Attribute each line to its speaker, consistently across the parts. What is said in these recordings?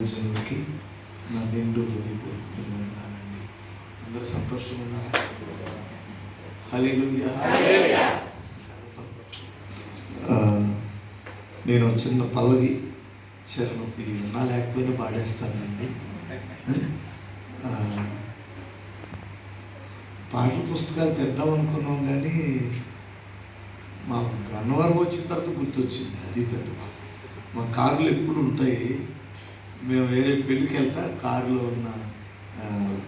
Speaker 1: జన్మకి నా నిండు హృదయపూర్వక వందనాలండి. అందరూ సంతోషంగా ఉన్నారా? హల్లెలూయా. నేను చిన్న పల్లవి చరణం ఉన్నా లేకపోయినా పాడేస్తానండి. పాటల పుస్తకాలు తెద్దాం అనుకున్నాం కానీ మా గన్నవరం వచ్చిన తర్వాత గుర్తొచ్చింది. అది పెద్ద మా కార్లు ఎప్పుడు ఉంటాయి. మేము వేరే పెళ్ళికి వెళ్తా కారులో ఉన్న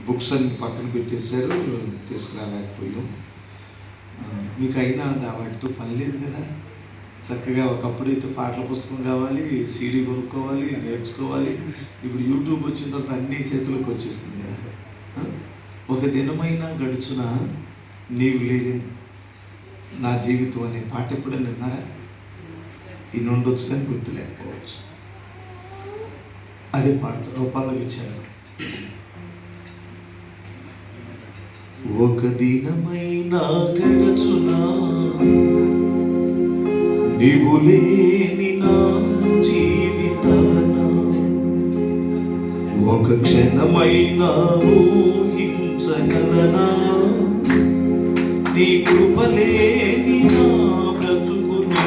Speaker 1: బుక్స్ అన్ని పక్కన పెట్టేశారు, తీసుకురాలేకపోయాం. మీకు అయినా వాటితో పని లేదు కదా. చక్కగా ఒకప్పుడు అయితే పాటల పుస్తకం కావాలి, సీడీ కొనుక్కోవాలి, నేర్చుకోవాలి. ఇప్పుడు యూట్యూబ్ వచ్చిన తర్వాత అన్నీ చేతులకు వచ్చేస్తుంది కదా. ఒక దినమైనా గడుచున నీవు లేని నా జీవితం అనే పాట ఎప్పుడైనా విన్నారా? ఈ ఉండొచ్చు కానీ గుర్తు లేకపోవచ్చు. అదే పాడుతూ రూపాల్లో ఇచ్చారు. ఒక దినమైనా గడచునా నీవు లేని నా జీవితాన, ఒక క్షణమైనా ఊహించగలనా నీ కృపలేని నా బ్రతుకును.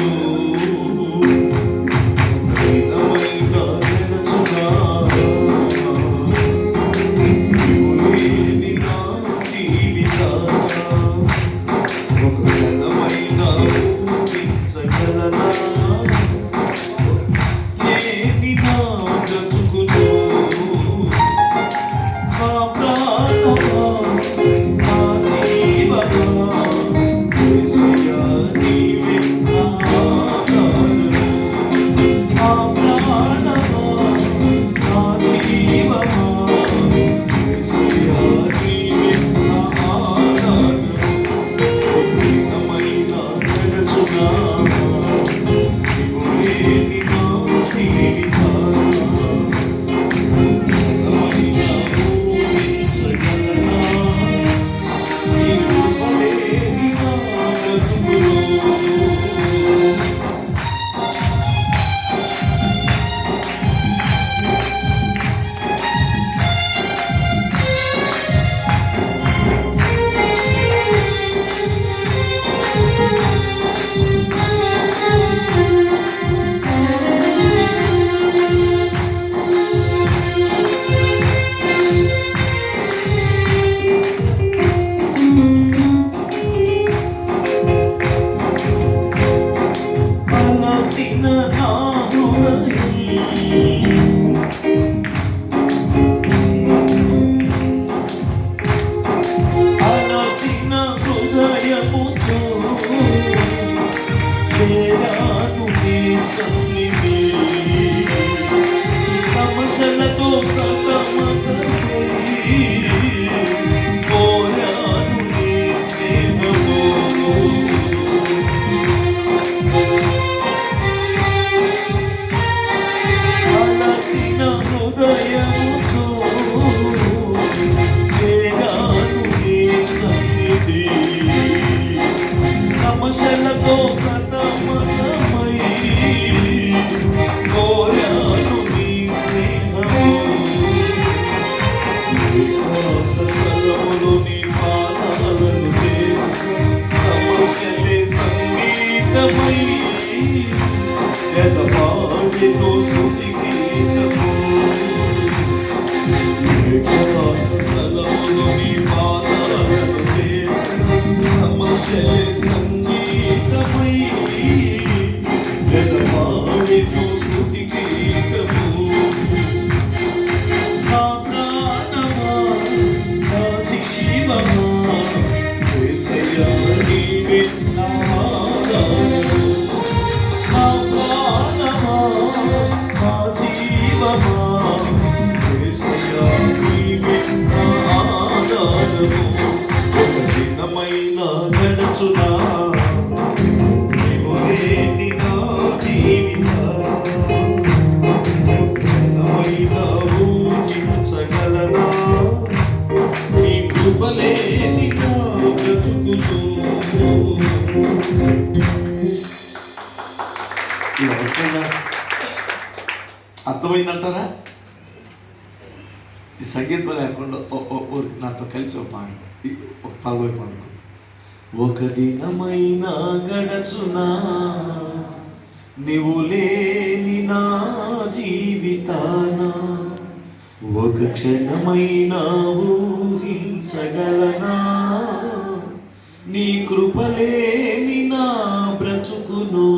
Speaker 2: అర్థమైందంటారా?
Speaker 1: ఈ సంగీతం లేకుండా నాతో కలిసి ఒక పల్లవి పాడుకుందాం. ఒక దినమైనా గడచునా నీవు లేని నా జీవితాన, ఒక క్షణమైనా ఊహించగలనా నీ కృపలేని నా బ్రతుకును.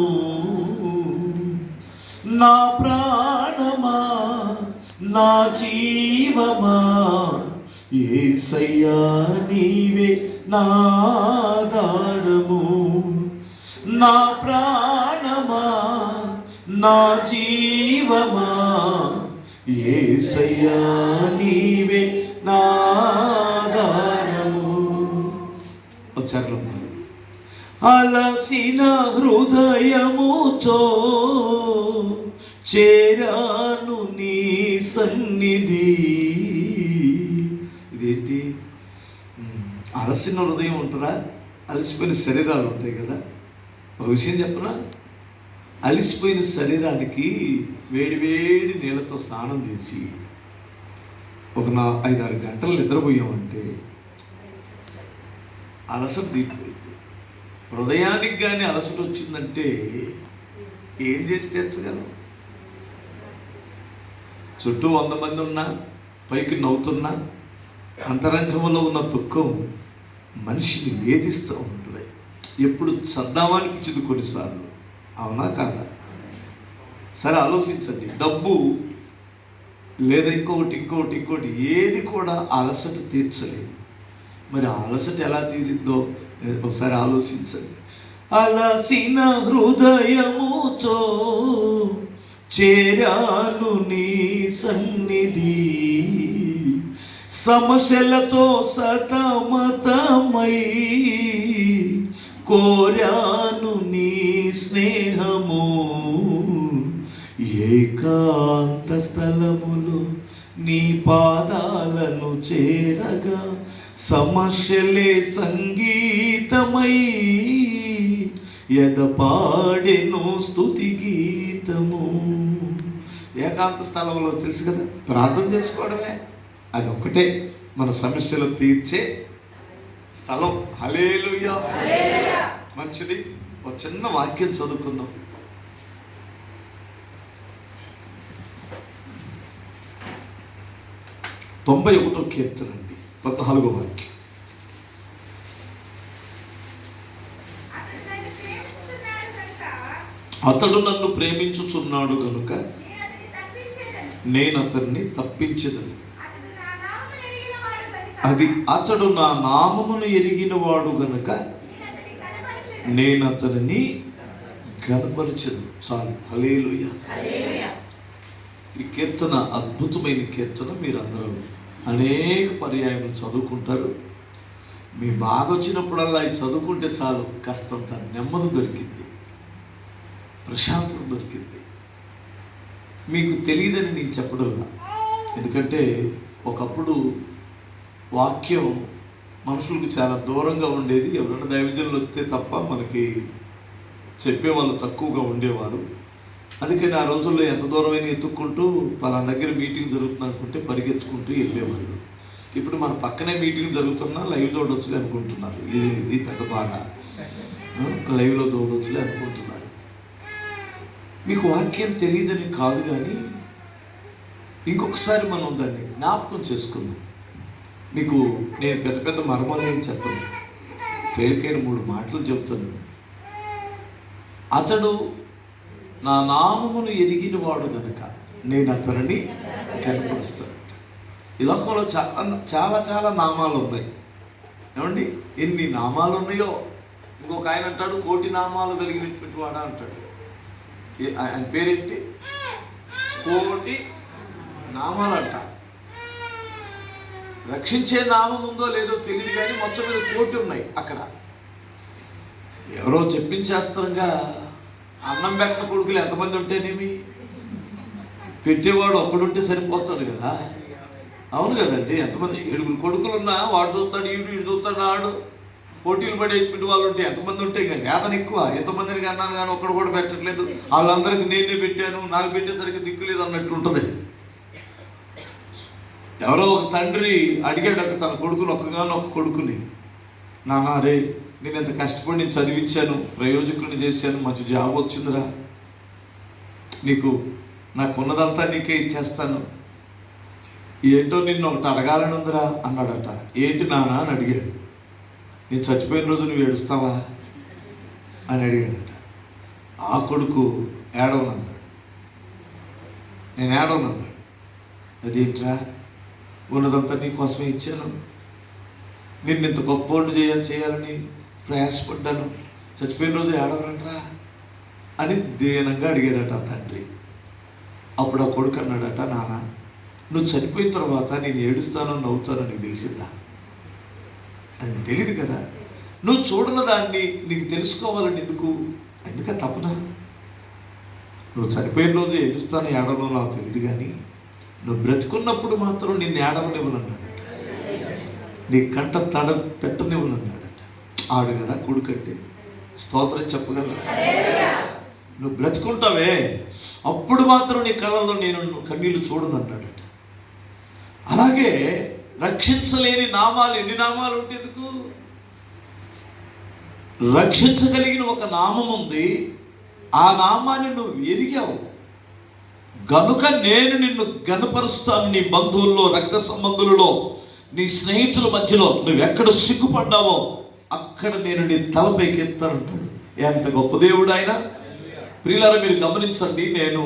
Speaker 1: నా ప్రాణమా నా జీవమా యేసయ్యా నీవే నా ఆధారము. నా ప్రాణమా నా జీవమా యేసయ్యా నీవే నా ఆధారము. వచ్చారు అలసిన హృదయముతో చేరాను నీ సన్నిధి. ఇదేంటి? అలసిన హృదయం ఉంటుందా? అలసిపోయిన శరీరాలు ఉంటాయి కదా. ఒక విషయం చెప్పనా, అలసిపోయిన శరీరానికి వేడి వేడి నీళ్ళతో స్నానం చేసి ఒక 5-6 గంటలు నిద్రపోయామంటే అలసట తీరిపోయింది. హృదయానికి కానీ అలసట వచ్చిందంటే ఏం చేసి తెచ్చగలం? చుట్టూ 100 మంది ఉన్నా, పైకి నవ్వుతున్నా, అంతరంగంలో ఉన్న దుఃఖం మనిషిని వేధిస్తూ ఉంటుంది. ఎప్పుడు చద్దామనిపించింది కొన్నిసార్లు, అవునా కాదా? సరే ఆలోచించండి. డబ్బు లేదా ఇంకొకటి ఏది కూడా అలసట తీర్చలేదు. మరి అలసట ఎలా తీరిందో ఒకసారి ఆలోచించండి. అలసిన హృదయముతో చేరాను నీ సన్నిధి, సమస్యలతో సతమతమై కోరాను నీ స్నేహము. ఏకాంత స్థలములో నీ పాదాలను చేరగా సమస్యలే సంగీతమై ఎదపాడెను స్తుతి గీతము. ఏకాంత స్థలంలో తెలుసు కదా, ప్రార్థన చేసుకోవడమే. అది ఒక్కటే మన సమస్యలు తీర్చే స్థలం. హల్లెలూయా. మంచిది. ఒక చిన్న వాక్యం చదువుకుందాం. తొంభై 1వ కీర్తన అండి, 14వ వాక్యం. అతడు నన్ను ప్రేమించుచున్నాడు కనుక నేను అతన్ని తప్పించెదను. అది అతడు నా నామమును ఎరిగిన వాడు గనుక నేను అతనిని ఘనపరచెదను. చాలు. హల్లెలూయా. ఈ కీర్తన అద్భుతమైన కీర్తన. మీరందరూ అనేక పర్యాయం చదువుకుంటారు. మీ బాధ వచ్చినప్పుడల్లా ఇది చదువుకుంటే చాలు, కాస్తంత నెమ్మది దొరికింది, ప్రశాంతత దొరికింది. మీకు తెలియదని నేను చెప్పడంలా, ఎందుకంటే ఒకప్పుడు వాక్యం మనుషులకు చాలా దూరంగా ఉండేది. ఎవరైనా దైవజనులు వస్తే తప్ప మనకి చెప్పేవాళ్ళు తక్కువగా ఉండేవారు. అందుకని ఆ రోజుల్లో ఎంత దూరమైనా ఎత్తుక్కుంటూ పలానా దగ్గర మీటింగ్ జరుగుతుంది అనుకుంటే పరిగెత్తుకుంటూ వెళ్ళేవాళ్ళు. ఇప్పుడు మన పక్కనే మీటింగ్ జరుగుతున్నా లైవ్ చూడవచ్చులే అనుకుంటున్నారు. ఇది పెద్ద బాధ. లైవ్లో చూడవచ్చులే అనుకుంటున్నారు. మీకు వాక్యం తెలియదని కాదు, కానీ ఇంకొకసారి మనం దాన్ని జ్ఞాపకం చేసుకుందాం. మీకు నేను పెద్ద పెద్ద మర్మాలు ఏం చెప్పను, తేలికైన 3 మాటలు చెప్తాను. అతడు నా నామమును ఎరిగిన వాడు గనక నేను అతనిని కనపరుస్తాను. ఈ లోకంలో చాలా చాలా నామాలు ఉన్నాయి. ఏమండి, ఎన్ని నామాలు ఉన్నాయో. ఇంకొక ఆయన అంటాడు 1,000,000 నామాలు కలిగినటువంటి వాడా అంటాడు. ఆయన పేరేంటి? 1,000,000 నామాలు అంట. రక్షించే నామం ఉందో లేదో తెలియదు, కానీ మొత్తం మీద 1,000,000 ఉన్నాయి అక్కడ. ఎవరో చెప్పించేస్తారుగా, అన్నం పెట్టిన కొడుకులు ఎంతమంది ఉంటేనేమి, పెట్టేవాడు ఒకడుంటే సరిపోతాడు కదా. అవును కదండి. ఎంతమంది 7 కొడుకులు ఉన్నా వాడు చూస్తాడు, వీడు చూస్తాడు, ఆడు పోటీలు పడేటువంటి వాళ్ళు ఉంటే ఎంతమంది ఉంటే కానీ అతను ఎక్కువ. ఎంతమందిని అన్నాను కానీ ఒక్కడు కూడా పెట్టట్లేదు, వాళ్ళందరికీ నేనే పెట్టాను, నాకు పెట్టేసరికి దిక్కు లేదు అన్నట్టు ఉంటుంది. ఎవరో ఒక తండ్రి అడిగాడట తన కొడుకుని, ఒక్కగానొక్క కొడుకుని, నాన్న రే నేను ఎంత కష్టపడి నేను చదివించాను, ప్రయోజకుడిని చేశాను, మంచి జాబ్ వచ్చిందిరా, నీకు నాకున్నదంతా నీకే ఇచ్చేస్తాను, ఏంటో నిన్ను ఒకటి అడగాలని ఉందిరా అన్నాడట. ఏంటి నాన్న అని అడిగాడు. నేను చచ్చిపోయిన రోజు నువ్వు ఏడుస్తావా అని అడిగాడట. ఆ కొడుకు ఏడవనన్నాడు. నేను ఏడవనన్నాడు. అదేంట్రా, ఉన్నదంతా నీకోసమే ఇచ్చాను, నిన్ను ఇంత గొప్పవాడిని చేయాలని ప్రయాసపడ్డాను, చచ్చిపోయిన రోజు ఏడవరంట్రా అని దీనంగా అడిగాడట ఆ తండ్రి. అప్పుడు ఆ కొడుకు అన్నాడట, నాన్న నువ్వు చనిపోయిన తర్వాత నేను ఏడుస్తానో నవ్వుతానో నీకు తెలిసిందా? అది తెలియదు కదా. నువ్వు చూడని దాన్ని నీకు తెలుసుకోవాలని ఎందుక తప్పునా? నువ్వు చనిపోయిన రోజు ఏడుస్తానో ఏడవనో నాకు తెలియదు, కానీ నువ్వు బ్రతుకున్నప్పుడు మాత్రం నిన్ను ఏడవనివ్వనన్నాడట, నీ కంట తడ పెట్టనివ్వనన్నాడట. ఆడు కదా కొడుకంటే. స్తోత్రం చెప్పగలరా? నువ్వు బ్రతుకుంటావే అప్పుడు మాత్రం నీ కళ్ళల్లో నేను కన్నీళ్లు చూడను అన్నాడట. అలాగే రక్షించలేని నామాలు ఎన్ని నామాలు ఉంటే ఎందుకు? రక్షించగలిగిన ఒక నామం ఉంది, ఆ నామాన్ని నువ్వు ఎరిగావు గనుక నేను నిన్ను గణపరుస్తాను. నీ బంధువుల్లో, రక్త సంబంధులలో, నీ స్నేహితుల మధ్యలో నువ్వు ఎక్కడ సిగ్గుపడ్డావో అక్కడ నేను నీ తలపైకి ఎత్తానంటాడు. ఎంత గొప్ప దేవుడు ఆయన. ప్రియులారా మీరు గమనించండి, నేను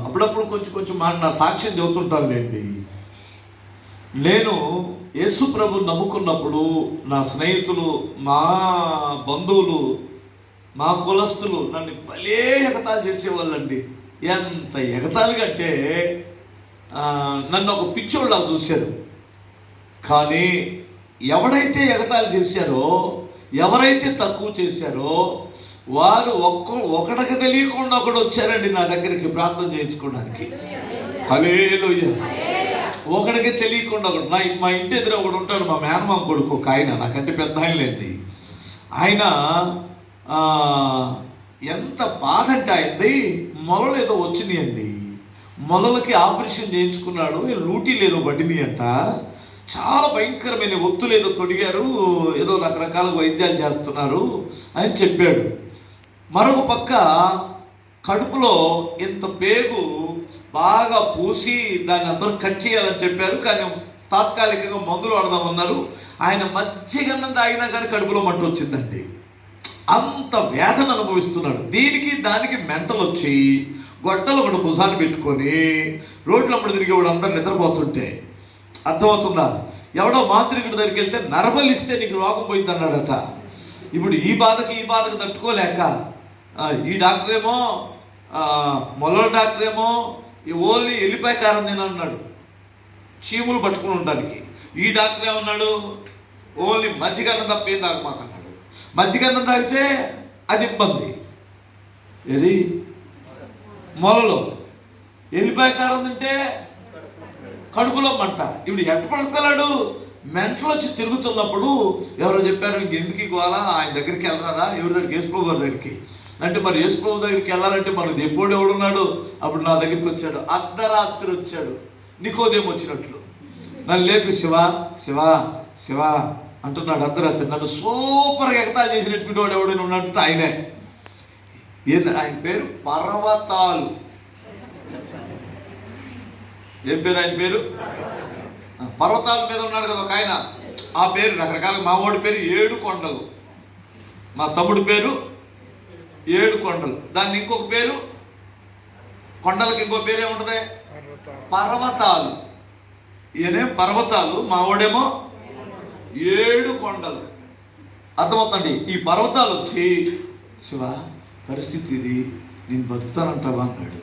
Speaker 1: అప్పుడప్పుడు కొంచెం నా సాక్ష్యం చెబుతుంటానులేండి. నేను యేసు ప్రభు నమ్ముకున్నప్పుడు నా స్నేహితులు, మా బంధువులు, మా కులస్తులు నన్ను భలే ఎగతాళి చేసేవాళ్ళండి. ఎంత ఎగతాళిగా అంటే నన్ను ఒక పిచ్చోళ్ళ చూశారు. కానీ ఎవడైతే ఎగతాళి చేశారో, ఎవరైతే తక్కువ చేశారో వారు ఒకడికి తెలియకుండా ఒకడు వచ్చారండి నా దగ్గరికి ప్రార్థన చేయించుకోవడానికి. హల్లెలూయా. ఒకడికి తెలియకుండా ఒకడు. మా ఇంటి ఎదురు ఒకడు ఉంటాడు, మా మేనమామ కొడుకు ఒక ఆయన, నాకంటే పెద్ద ఆయనలేండి. ఆయన ఎంత బాధ అంటే అయింది, మొలలు ఏదో వచ్చినాయండి, మొలలకి ఆపరేషన్ చేయించుకున్నాడు, లూటీలు ఏదో పడినాయి అంట, చాలా భయంకరమైన ఒత్తులు ఏదో తొడిగారు, ఏదో రకరకాల వైద్యాలు చేస్తున్నారు అని చెప్పాడు. మరొక పక్క కడుపులో ఇంత పేగు బాగా పూసి దాన్ని అందరూ కట్ చేయాలని చెప్పారు, కానీ తాత్కాలికంగా మందులు వాడదామన్నారు. ఆయన మజ్జిగన్నం తాగినా కానీ కడుపులో మంట వచ్చిందండి. అంత వేదన అనుభవిస్తున్నాడు. దీనికి దానికి మెంటలు వచ్చి గొడ్డలు ఒకటి భుజాన్ని పెట్టుకొని రోడ్లు అప్పుడు తిరిగేవాడు అందరు నిద్రపోతుంటే, అర్థమవుతుందా? ఎవడో మాంత్రికుడి దగ్గరికి వెళ్తే నరబలిస్తే నీకు రోగం పోయింది అన్నాడట. ఇప్పుడు ఈ బాధకు తట్టుకోలేక ఈ డాక్టర్ ఏమో, మొలల డాక్టర్ ఏమో ఓన్లీ ఎల్లిపాయ కారం తినన్నాడు చీములు పట్టుకుని ఉండడానికి. ఈ డాక్టర్ ఏమన్నాడు, ఓన్లీ మజ్జిగన్నం తప్ప ఏం తాగమాకన్నాడు. మజ్జిగన్నం తాగితే అది ఇబ్బంది, ఏది మొలలో, ఎల్లిపాయ కారం తింటే కడుపులో మంట. ఇప్పుడు ఎట్ట పడుతున్నాడు? మెంటలు వచ్చి తిరుగుతున్నప్పుడు ఎవరో చెప్పారు, ఇంకెందుకు ఇవ్వాలా, ఆయన దగ్గరికి వెళ్ళరాదా? ఎవరి దగ్గరికి? యేసుప్రభు గారి దగ్గరికి. అంటే మరి యేసుప్రభు దగ్గరికి వెళ్ళాలంటే మనకు ఎప్పుడు ఎవడున్నాడు? అప్పుడు నా దగ్గరికి వచ్చాడు, అర్ధరాత్రి వచ్చాడు, నికోదేము వచ్చినట్లు నన్ను లేపి శివా శివా శివా అంటున్నాడు అర్ధరాత్రి. నన్ను సూపర్గా ఎగతాళి చేసినటువంటి వాడు ఎవడైనా ఉన్నట్టు ఆయనే. ఆయన పేరు పర్వతాలు. ఏం పేరు ఆయన పేరు? పర్వతాల మీద ఉన్నాడు కదా ఒక ఆయన, ఆ పేరు రకరకాల. మా వాడి పేరు 7 కొండలు, మా తమ్ముడి పేరు 7 కొండలు. దాన్ని ఇంకొక పేరు, కొండలకి ఇంకో పేరు ఏముంటుంది? పర్వతాలు. ఈయనేం పర్వతాలు, మా వాడేమో 7 కొండలు. అర్థమవుతుందండి. ఈ పర్వతాలు వచ్చి శివ పరిస్థితి ఇది, నేను బతుకుతానంటావా అన్నాడు.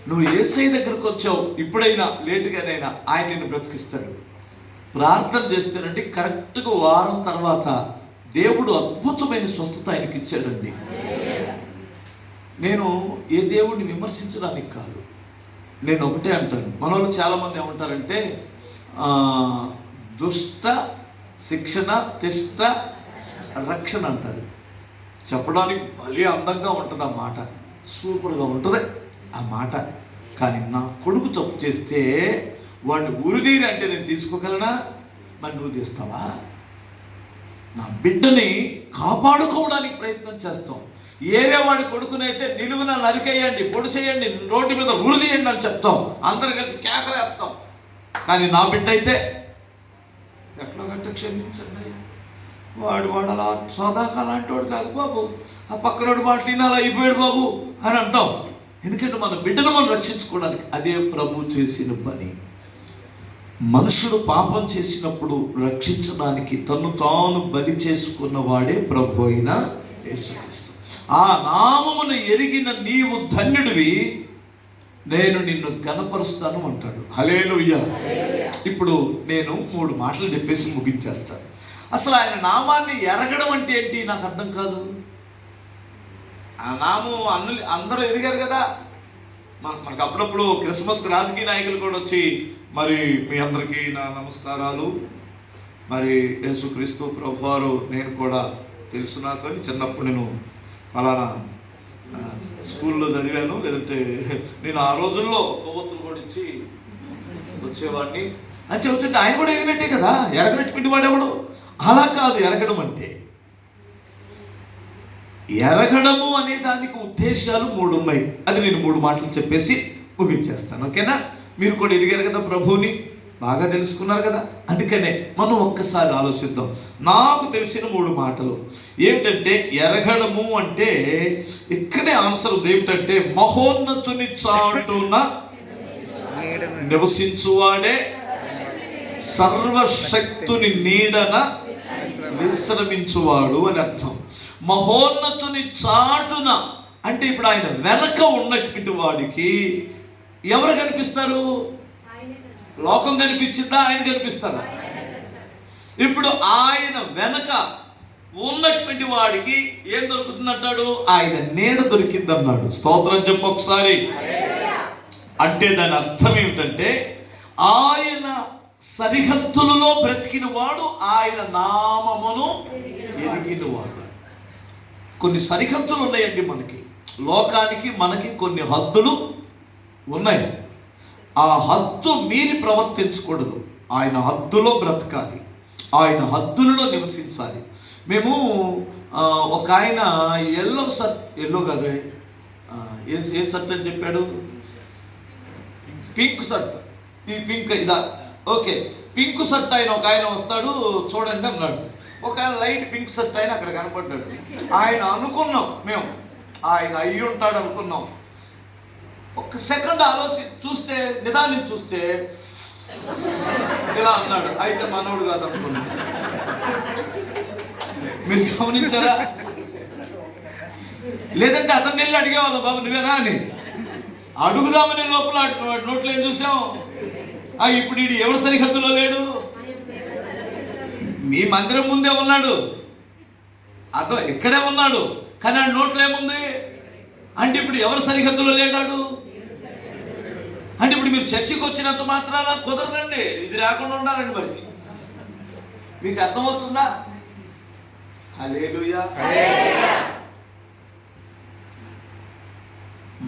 Speaker 1: నువ్వు యేసయ్య దగ్గరకు వచ్చావు, ఇప్పుడైనా లేటుగానైనా ఆయన నిన్ను బ్రతికిస్తాడు. ప్రార్థన చేస్తేనండి కరెక్ట్గా వారం తర్వాత దేవుడు అద్భుతమైన స్వస్థత ఆయనకి ఇచ్చాడండి. నేను ఏ దేవుడిని విమర్శించడానికి కాదు, నేను ఒకటే అంటాను. మన వాళ్ళు చాలామంది ఏమంటారంటే దుష్ట శిక్షణ తిష్ట రక్షణ అంటారు. చెప్పడానికి భలే అందంగా ఉంటుంది ఆ మాట, సూపర్గా ఉంటుంది ఆ మాట. కానీ నా కొడుకు తప్పు చేస్తే వాడిని ఉరిదీరి అంటే నేను తీసుకోగలనా? మరి నువ్వు తీస్తావా? నా బిడ్డని కాపాడుకోవడానికి ప్రయత్నం చేస్తాం. ఏరే వాడి కొడుకునైతే నిలువున నరికేయండి, పొడిసేయండి, రోడ్డు మీద ఉరిదీయండి అని చెప్తాం, అందరు కలిసి కేకలేస్తాం. కానీ నా బిడ్డ అయితే ఎట్లా గట్ట క్షమించండి అయ్యా, వాడు అలా సోదాకా లాంటి వాడు కాదు బాబు, ఆ పక్కనోడు మాటలు అలా అయిపోయాడు బాబు అని అంటాం. ఎందుకంటే మన బిడ్డను మనం రక్షించుకోవడానికి. అదే ప్రభు చేసిన పని. మనుషుడు పాపం చేసినప్పుడు రక్షించడానికి తను తాను బలి చేసుకున్న వాడే ప్రభు అయిన యేసుక్రీస్తు. ఆ నామమును ఎరిగిన నీవు ధన్యుడివి, నేను నిన్ను ఘనపరుస్తాను అంటాడు. హల్లెలూయా. ఇప్పుడు నేను 3 మాటలు చెప్పేసి ముగించేస్తాను. అసలు ఆయన నామాన్ని ఎరగడం అంటే ఏంటి నాకు అర్థం కాదు. ఆ నామం అందరూ ఎరిగారు కదా. మనకు అప్పుడప్పుడు క్రిస్మస్కి రాజకీయ నాయకులు కూడా వచ్చి, మరి మీ అందరికీ నా నమస్కారాలు, మరి యేసుక్రీస్తు ప్రభువారు నేను కూడా తెలుసు, నాకు అని చిన్నప్పుడు నేను ఫలానా స్కూల్లో చదివాను, లేదంటే నేను ఆ రోజుల్లో కొవ్వొత్తులు కూడా ఇచ్చి వచ్చేవాడిని అని చెబుతుంటే ఆయన కూడా ఎరగనట్టే కదా. ఎరగనట్టుకుంటే వాడేవాడు. అలా కాదు ఎరగడం అంటే. ఎరగడము అనే దానికి ఉద్దేశాలు 3 ఉన్నాయి. అది నేను 3 మాటలు చెప్పేసి ముగించేస్తాను. ఓకేనా? మీరు కూడా ఎదిగారు కదా, ప్రభువుని బాగా తెలుసుకున్నారు కదా. అందుకనే మనం ఒక్కసారి ఆలోచిద్దాం. నాకు తెలిసిన 3 మాటలు ఏమిటంటే, ఎరగడము అంటే ఇక్కడే ఆన్సర్ ఏమిటంటే, మహోన్నతుని చాటున నివసించువాడే సర్వశక్తుని నీడన విశ్రమించువాడు అని అర్థం. మహోన్నతుని చాటున అంటే ఇప్పుడు ఆయన వెనక ఉన్నటువంటి వాడికి ఎవరు కనిపిస్తారు? లోకం కనిపించిందా? ఆయన కనిపిస్తాడా? ఇప్పుడు ఆయన వెనక ఉన్నటువంటి వాడికి ఏం దొరుకుతుంది అంటాడు? ఆయన నీడ దొరికింది అన్నాడు. స్తోత్రం చెప్పు ఒకసారి. అంటే దాని అర్థం ఏమిటంటే, ఆయన సరిహద్దులలో బ్రతికిన వాడు, ఆయన నామమును ఎరిగిన వాడు. కొన్ని సరిహద్దులు ఉన్నాయండి మనకి, లోకానికి మనకి కొన్ని హద్దులు ఉన్నాయి. ఆ హద్దు మీరి ప్రవర్తించకూడదు. ఆయన హద్దులో బ్రతకాలి, ఆయన హద్దులలో నివసించాలి. మేము ఒక ఆయన ఎల్లో కాదు, ఏ షర్ట్ అని చెప్పాడు? Pink shirt. ఈ పింక్ ఇదా? ఓకే, పింక్ షర్ట్ ఆయన ఒక ఆయన వస్తాడు చూడండి అన్నాడు. ఒక ఆయన లైట్ పింక్ షర్ట్ ఆయన అక్కడ కనపడ్డాడు. ఆయన అనుకున్నాం మేము, ఆయన అయ్యి ఉంటాడు అనుకున్నాం. ఒక సెకండ్ చూస్తే, నిదానించి చూస్తే ఇలా అన్నాడు. అయితే మనోడు కాదు అనుకున్నాం. మీరు గమనించారా? లేదంటే అతన్ని వెళ్ళి అడిగేవాళ్ళం, బాబు నువ్వేనా అని. అడుగుదామని లోపల నోట్లో ఏం చూసాం? ఇప్పుడు వీడు ఎవరి సరిహద్దులో లేడు? మీ మందిరం ముందే ఉన్నాడు, అతను ఇక్కడే ఉన్నాడు, కానీ ఆ నోట్లో ఏముంది అంటే ఇప్పుడు ఎవరి సరిహద్దులో లేడాడు అంటే ఇప్పుడు మీరు చర్చికి వచ్చినంత మాత్రాన కుదరదండి, ఇది రాకుండా ఉండాలండి. మరి మీకు అర్థమవుతుందా? హల్లెలూయా.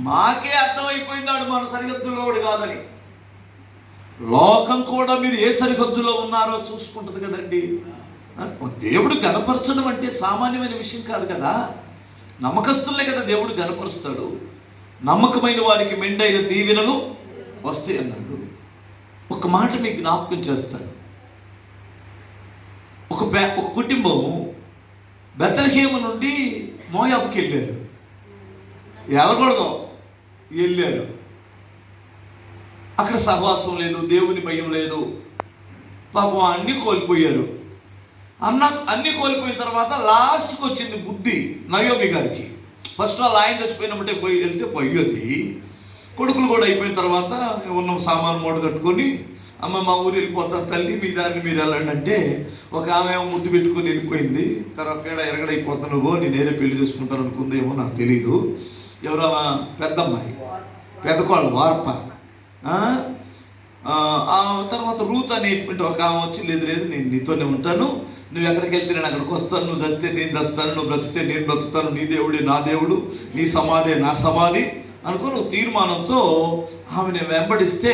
Speaker 1: మాకే అర్థమైపోయిందాడు మన సరిహద్దులో కాదని. లోకం కూడా మీరు ఏ సరిహద్దులో ఉన్నారో చూసుకుంటుంది కదండి. దేవుడు గణపరచడం అంటే సామాన్యమైన విషయం కాదు కదా. నమ్మకస్తులే కదా దేవుడు గణపరుస్తాడు. నమ్మకమైన వారికి మెండైన దీవెనలు వస్తాయి అన్నాడు. ఒక మాట మీకు జ్ఞాపకం చేస్తాను. ఒక కుటుంబం బెత్లెహేము నుండి మోయాబుకి వెళ్ళారు. వెళ్ళకూడదు, వెళ్ళారు. అక్కడ సహవాసం లేదు, దేవుని భయం లేదు, పాపం అన్నీ కోల్పోయారు. అన్నీ కోల్పోయిన తర్వాత లాస్ట్కి వచ్చింది బుద్ధి నయోమి గారికి. ఫస్ట్ వాళ్ళు ఆయన చచ్చిపోయినట్టే వెళ్తే పోయేది. కొడుకులు కూడా అయిపోయిన తర్వాత ఉన్న సామాను మూట కట్టుకొని, అమ్మ మా ఊరు వెళ్ళిపోతాను తల్లి, మీ దారిని మీరు వెళ్ళండి అంటే, ఒక ఆమె ముద్దు పెట్టుకొని వెళ్ళిపోయింది. తర్వాత ఎరగడైపోతాను, నువ్వు నేను వేరే పెళ్లి చేసుకుంటాను అనుకుందేమో నాకు తెలీదు. ఎవరో పెద్దమ్మాయి, పెద్దకోళ్ళు వార్ప. తర్వాత రూత్ అనేటువంటి ఒక ఆమె వచ్చి, లేదు నేను నీతోనే ఉంటాను, నువ్వు ఎక్కడికి వెళ్తే నేను అక్కడికి వస్తాను, నువ్వు చస్తే నేను చస్తాను, నువ్వు బ్రతికితే నేను బ్రతుకుతాను, నీ దేవుడే నా దేవుడు, నీ సమాధే నా సమాధి అనుకుని తీర్మానంతో ఆమెను వెంబడిస్తే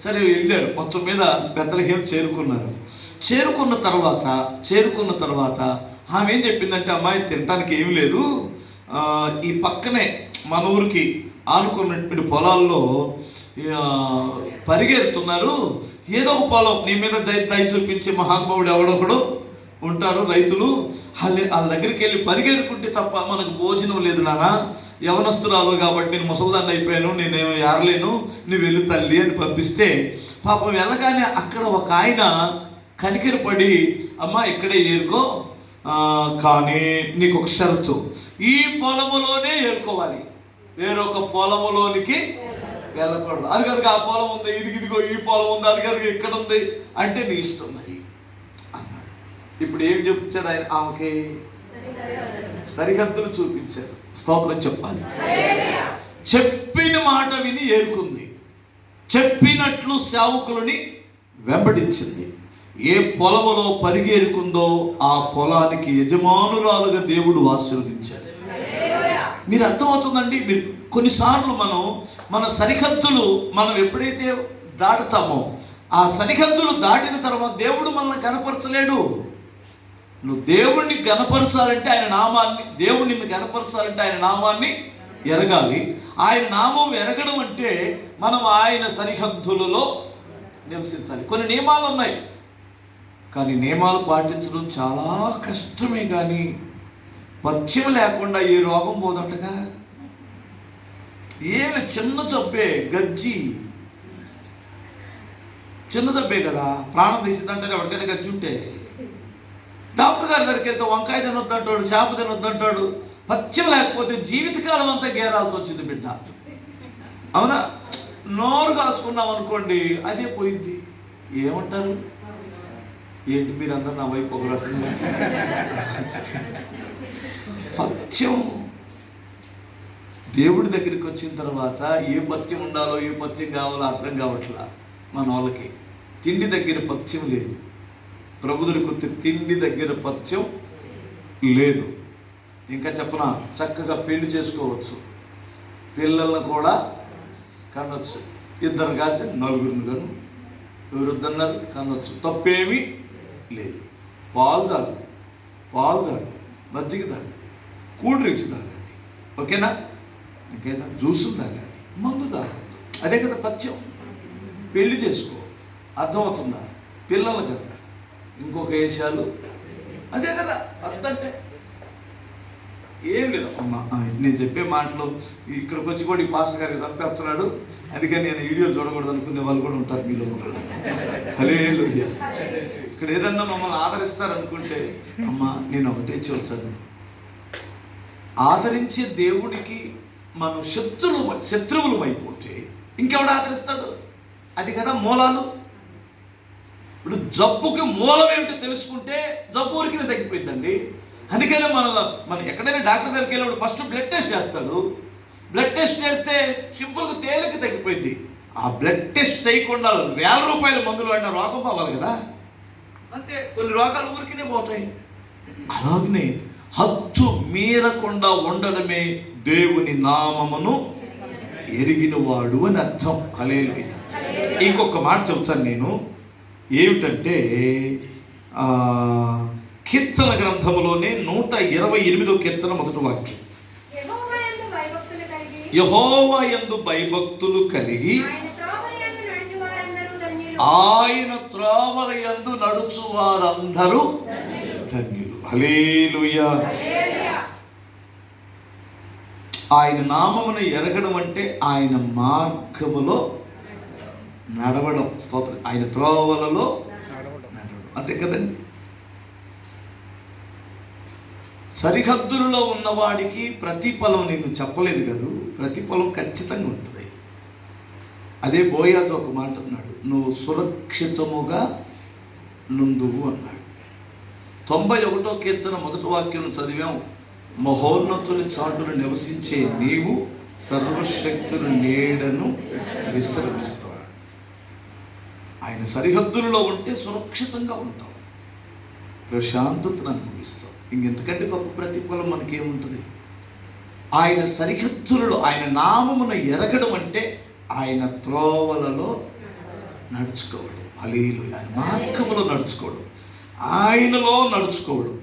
Speaker 1: సరే వెళ్ళారు. మొత్తం మీద బెత్లెహేము చేరుకున్న తర్వాత ఆమె ఏం చెప్పిందంటే, అమ్మాయి తినడానికి ఏమి లేదు, ఈ పక్కనే మన ఊరికి ఆనుకున్నటువంటి పొలాల్లో పరిగెడుతున్నారు, ఏదో ఒక పొలం నీ మీద దయ చూపించే మహానుభావుడు ఎవడొకడు ఉంటారు, రైతులు, వాళ్ళ దగ్గరికి వెళ్ళి పరిగెడుకుంటే తప్ప మనకు భోజనం లేదు నాన్న, యవనస్తురాలు కాబట్టి నేను ముసలిదాన్ని అయిపోయాను, నేనేమో ఏరలేను, నువ్వు వెళ్ళు తల్లి అని పంపిస్తే పాపం వెళ్ళగానే అక్కడ ఒక ఆయన కనికరపడి, అమ్మ ఇక్కడే ఏరుకో, కానీ నీకు ఒక షరతు, ఈ పొలములోనే ఏరుకోవాలి, వేరొక పొలములోనికి వెళ్ళకూడదు. అది కనుక ఆ పొలం ఉంది, ఇదిగో ఈ పొలం ఉంది, అది కనుక ఇక్కడ ఉంది అంటే నీ ఇష్టం మరి అన్నాడు. ఇప్పుడు ఏం చూపించాడు ఆయన? ఆమెకి సరిహద్దులు చూపించాడు. స్తోత్రం చెప్పాలి. చెప్పిన మాట విని ఏరుకుంది, చెప్పినట్లు సేవకులని వెంబడించింది. ఏ పొలములో పరిగెరుకుందో ఆ పొలానికి యజమానురాలుగా దేవుడు ఆశీర్వదించాడు. మీరు అర్థమవుతుందండి. మీరు కొన్నిసార్లు మన సరిహద్దులు మనం ఎప్పుడైతే దాటుతామో ఆ సరిహద్దులు దాటిన తర్వాత దేవుడు మనల్ని గణపరచలేడు. నువ్వు దేవుణ్ణి గణపరచాలంటే ఆయన నామాన్ని, దేవుడు నిన్ను గణపరచాలంటే ఆయన నామాన్ని ఎరగాలి. ఆయన నామం ఎరగడం అంటే మనం ఆయన సరిహద్దులలో నివసించాలి. కొన్ని నియమాలు ఉన్నాయి, కానీ నియమాలు పాటించడం చాలా కష్టమే. కానీ పథ్యం లేకుండా ఏ రోగం పోదంటగా. ఏమి చిన్న జబ్బే, గజ్జి చిన్న జబ్బే కదా, ప్రాణం తీసిందంటే ఎవరికైనా గజ్జి ఉంటే డాక్టర్ గారి దగ్గరికి వెళ్తే వంకాయ తినొద్దంటాడు, చేప తినొద్దంటాడు. పథ్యం లేకపోతే జీవితకాలం అంతా గేరాల్సి వచ్చింది బిడ్డ. అవునా? నోరు కాసుకున్నాం అనుకోండి అదే పోయింది. ఏమంటారు? ఏంటి మీరందరూ నా వైపు ఒక రకంగా? పథ్యం దేవుడి దగ్గరికి వచ్చిన తర్వాత ఏ పథ్యం ఉండాలో ఏ పథ్యం కావాలో అర్థం కావట్లా మన వాళ్ళకి. తిండి దగ్గర పథ్యం లేదు, ప్రభు దగ్గరికి తిండి దగ్గర పథ్యం లేదు. ఇంకా చెప్పనా, చక్కగా పెళ్లి చేసుకోవచ్చు, పిల్లలను కూడా కనొచ్చు, ఇద్దరు కాదు నలుగురిని కను, ఎవరొద్దన్నారు కనొచ్చు, తప్పేమీ లేదు. పాలు తాగు, మజ్జిగ తాగు, కూల్ డ్రింక్స్ తాగండి, ఓకేనా? ఇంకేనా జ్యూసులు తాగండి, మందు తాగద్దు. అదే కదా పథ్యం. పెళ్లి చేసుకో, అర్థమవుతుందా? పిల్లలు కదా, ఇంకొక ఏషాలు, అదే కదా అర్థం. అంటే ఏం లేదు అమ్మ, నేను చెప్పే మాటలు ఇక్కడికి వచ్చి కూడా ఈ పాస్టర్ గారికి చంపేస్తున్నాడు, అందుకని నేను వీడియోలు చూడకూడదు అనుకునే వాళ్ళు కూడా ఉంటారు మీలో. హల్లెలూయా. ఇక్కడ ఏదన్నా మమ్మల్ని ఆదరిస్తారనుకుంటే, అమ్మ నేను ఒకటే చెప్తాను, ఆదరించే దేవుడికి మనం శత్రువులు అయిపోతే ఇంకెవడు ఆదరిస్తాడు? అది కదా మూలాలు. ఇప్పుడు జబ్బుకి మూలం ఏమిటో తెలుసుకుంటే జబ్బు ఊరికి తగ్గిపోయిందండి. అందుకనే మనం ఎక్కడైనా డాక్టర్ దగ్గరికి వెళ్ళినప్పుడు ఫస్ట్ బ్లడ్ టెస్ట్ చేస్తాడు. బ్లడ్ టెస్ట్ చేస్తే సింపుల్గా తేలిక తగ్గిపోయింది. ఆ బ్లడ్ టెస్ట్ చేయకుండా 1000 రూపాయల మందులు వాడిన రోగం పోవాలి కదా. అంతే, కొన్ని రోగాలు ఊరికినే పోతాయి. అలాగనే హద్దు మీరకుండా ఉండడమే దేవుని నామమును ఎరిగినవాడు అని అర్థం. హల్లెలూయా. ఇంకొక మాట చెప్తాను నేను, ఏమిటంటే కీర్తన గ్రంథములోనే 128వ కీర్తన 1వ వాక్యం, యెహోవా యందు భయభక్తులు కలిగి ఆయన త్రోవల యందు నడుచు వారందరూ ధన్యులు. హల్లెలూయా. ఆయన నామమును ఎరగడం అంటే ఆయన మార్గములో నడవడం. స్తోత్రం. ఆయన త్రోవలలో నడవడం, అంతే కదండి. సరిహద్దులలో ఉన్నవాడికి ప్రతిఫలం నేను చెప్పలేదు కదా, ప్రతిఫలం ఖచ్చితంగా ఉంటుంది. అదే బోయాజు ఒక మాట అన్నాడు, నువ్వు సురక్షితముగా నుందువు అన్నాడు. 91వ కీర్తన 1వ వాక్యం చదివాం, మహోన్నతుని చాటున నివసించే నీవు సర్వశక్తుని నీడను విశ్రమిస్తావు. ఆయన సరిహద్దులలో ఉంటే సురక్షితంగా ఉంటావు, ప్రశాంతతను అనుభవిస్తావు. ఇంకెంతకంటే గొప్ప ప్రతిఫలం మనకేముంటుంది? ఆయన సరిహద్దులలో ఆయన నామమున ఎరగడం అంటే ఆయన త్రోవలలో నడుచుకోవడం. హల్లెలూయా. ఆయన మార్గములో నడుచుకోవడం, ఆయనలో నడుచుకోవడం.